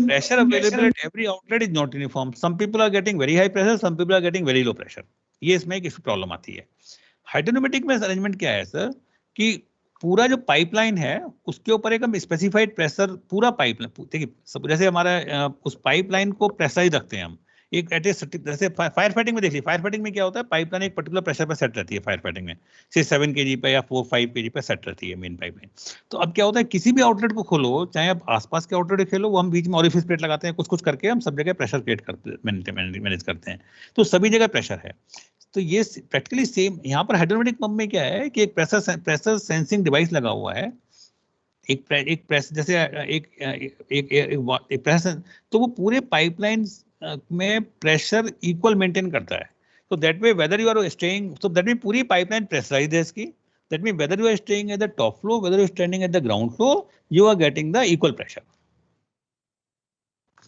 pressure available at every outlet is not uniform. Some people are getting very high pressure, some people are getting very low pressure. ये इसमें एक problem आती है। हाइड्रोनोमेटिक में arrangement क्या है sir, कि पूरा जो पाइपलाइन है उसके ऊपर एक हम स्पेसिफाइड प्रेशर, पूरा पाइपलाइन, देखिए जैसे हमारा उस पाइपलाइन को प्रेशराइज रखते हैं हम, एक जैसे फायर फाइटिंग में देखिए, फायर फाइटिंग में क्या होता है, पाइपलाइन एक पर्टिकुलर प्रेशर पर सेट रहती है फायर फाइटिंग में, से 7 kg पे या 4-5 kg पे सेट रहती है मेन पाइपलाइन। तो अब क्या होता है, किसी भी आउटलेट को खोलो, चाहे आप आसपास के आउटलेट खेलो, वो हम बीच में ऑरिफिस प्लेट लगाते हैं, कुछ करके हम सब जगह प्रेशर क्रिएट करते मैनेज करते हैं, तो सभी जगह प्रेशर है। तो ये प्रैक्टिकली सेम यहाँ पर हाइड्रोमेटिक पंप में क्या है कि एक प्रेशर सेंसिंग डिवाइस लगा हुआ है, एक प्रेशर जैसे एक प्रेशर, तो वो पूरे पाइपलाइन में प्रेशर इक्वल मेंटेन करता है। तो that way whether you are staying, तो दैट मीन पूरी पाइपलाइन प्रेशराइज्ड है इसकी, that mean whether you are staying at the top floor, whether you are standing at the ground floor, you are getting the equal pressure,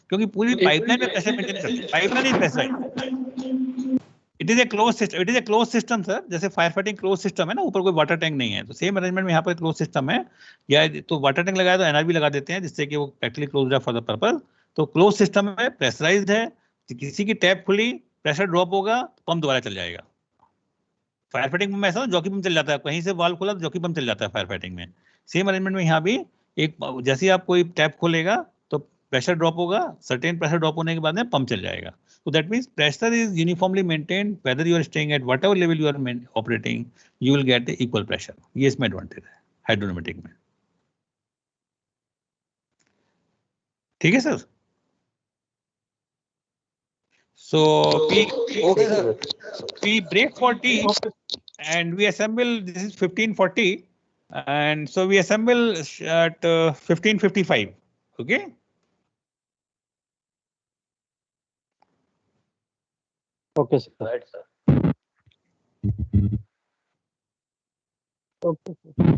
क्योंकि पूरी pipeline में pressure maintain करती है, pipeline is pressurised. It is a close system, it is a close system sir, जैसे fire fighting close system है ना, ऊपर कोई वाटर टैंक नहीं है, तो सेम अरेंजमेंट में यहाँ पर क्लोज सिस्टम है, या तो वाटर टैंक लगाया तो NRV लगा देते हैं जिससे कि वो प्रैक्टिकली क्लोज है फॉर द पर्पस। तो क्लोज सिस्टम है, प्रेशराइज्ड है, किसी की टैप खुली, प्रेशर ड्रॉप होगा, पंप दोबारा चल जाएगा। फायर फाइटिंग में ऐसा जॉकी पंप चल जाता है, कहीं से वाल्व खोला तो जॉकी पंप चल जाता है फायर फाइटिंग में। सेम अरेंजमेंट में यहाँ भी एक, जैसे आप कोई टैप खोलेगा तो प्रेशर ड्रॉप होगा, सर्टेन प्रेशर ड्रॉप होने के बाद में पंप चल जाएगा। So that means pressure is uniformly maintained, whether you are staying at whatever level you are operating, you will get the equal pressure. ये इसमें एडवांटेज है हाइड्रोनोमेटिक में। ठीक है sir? So we break for tea and we assemble. This is 1540, and so we assemble at 1555. Okay. Okay, sir. Right, sir. Okay, sir.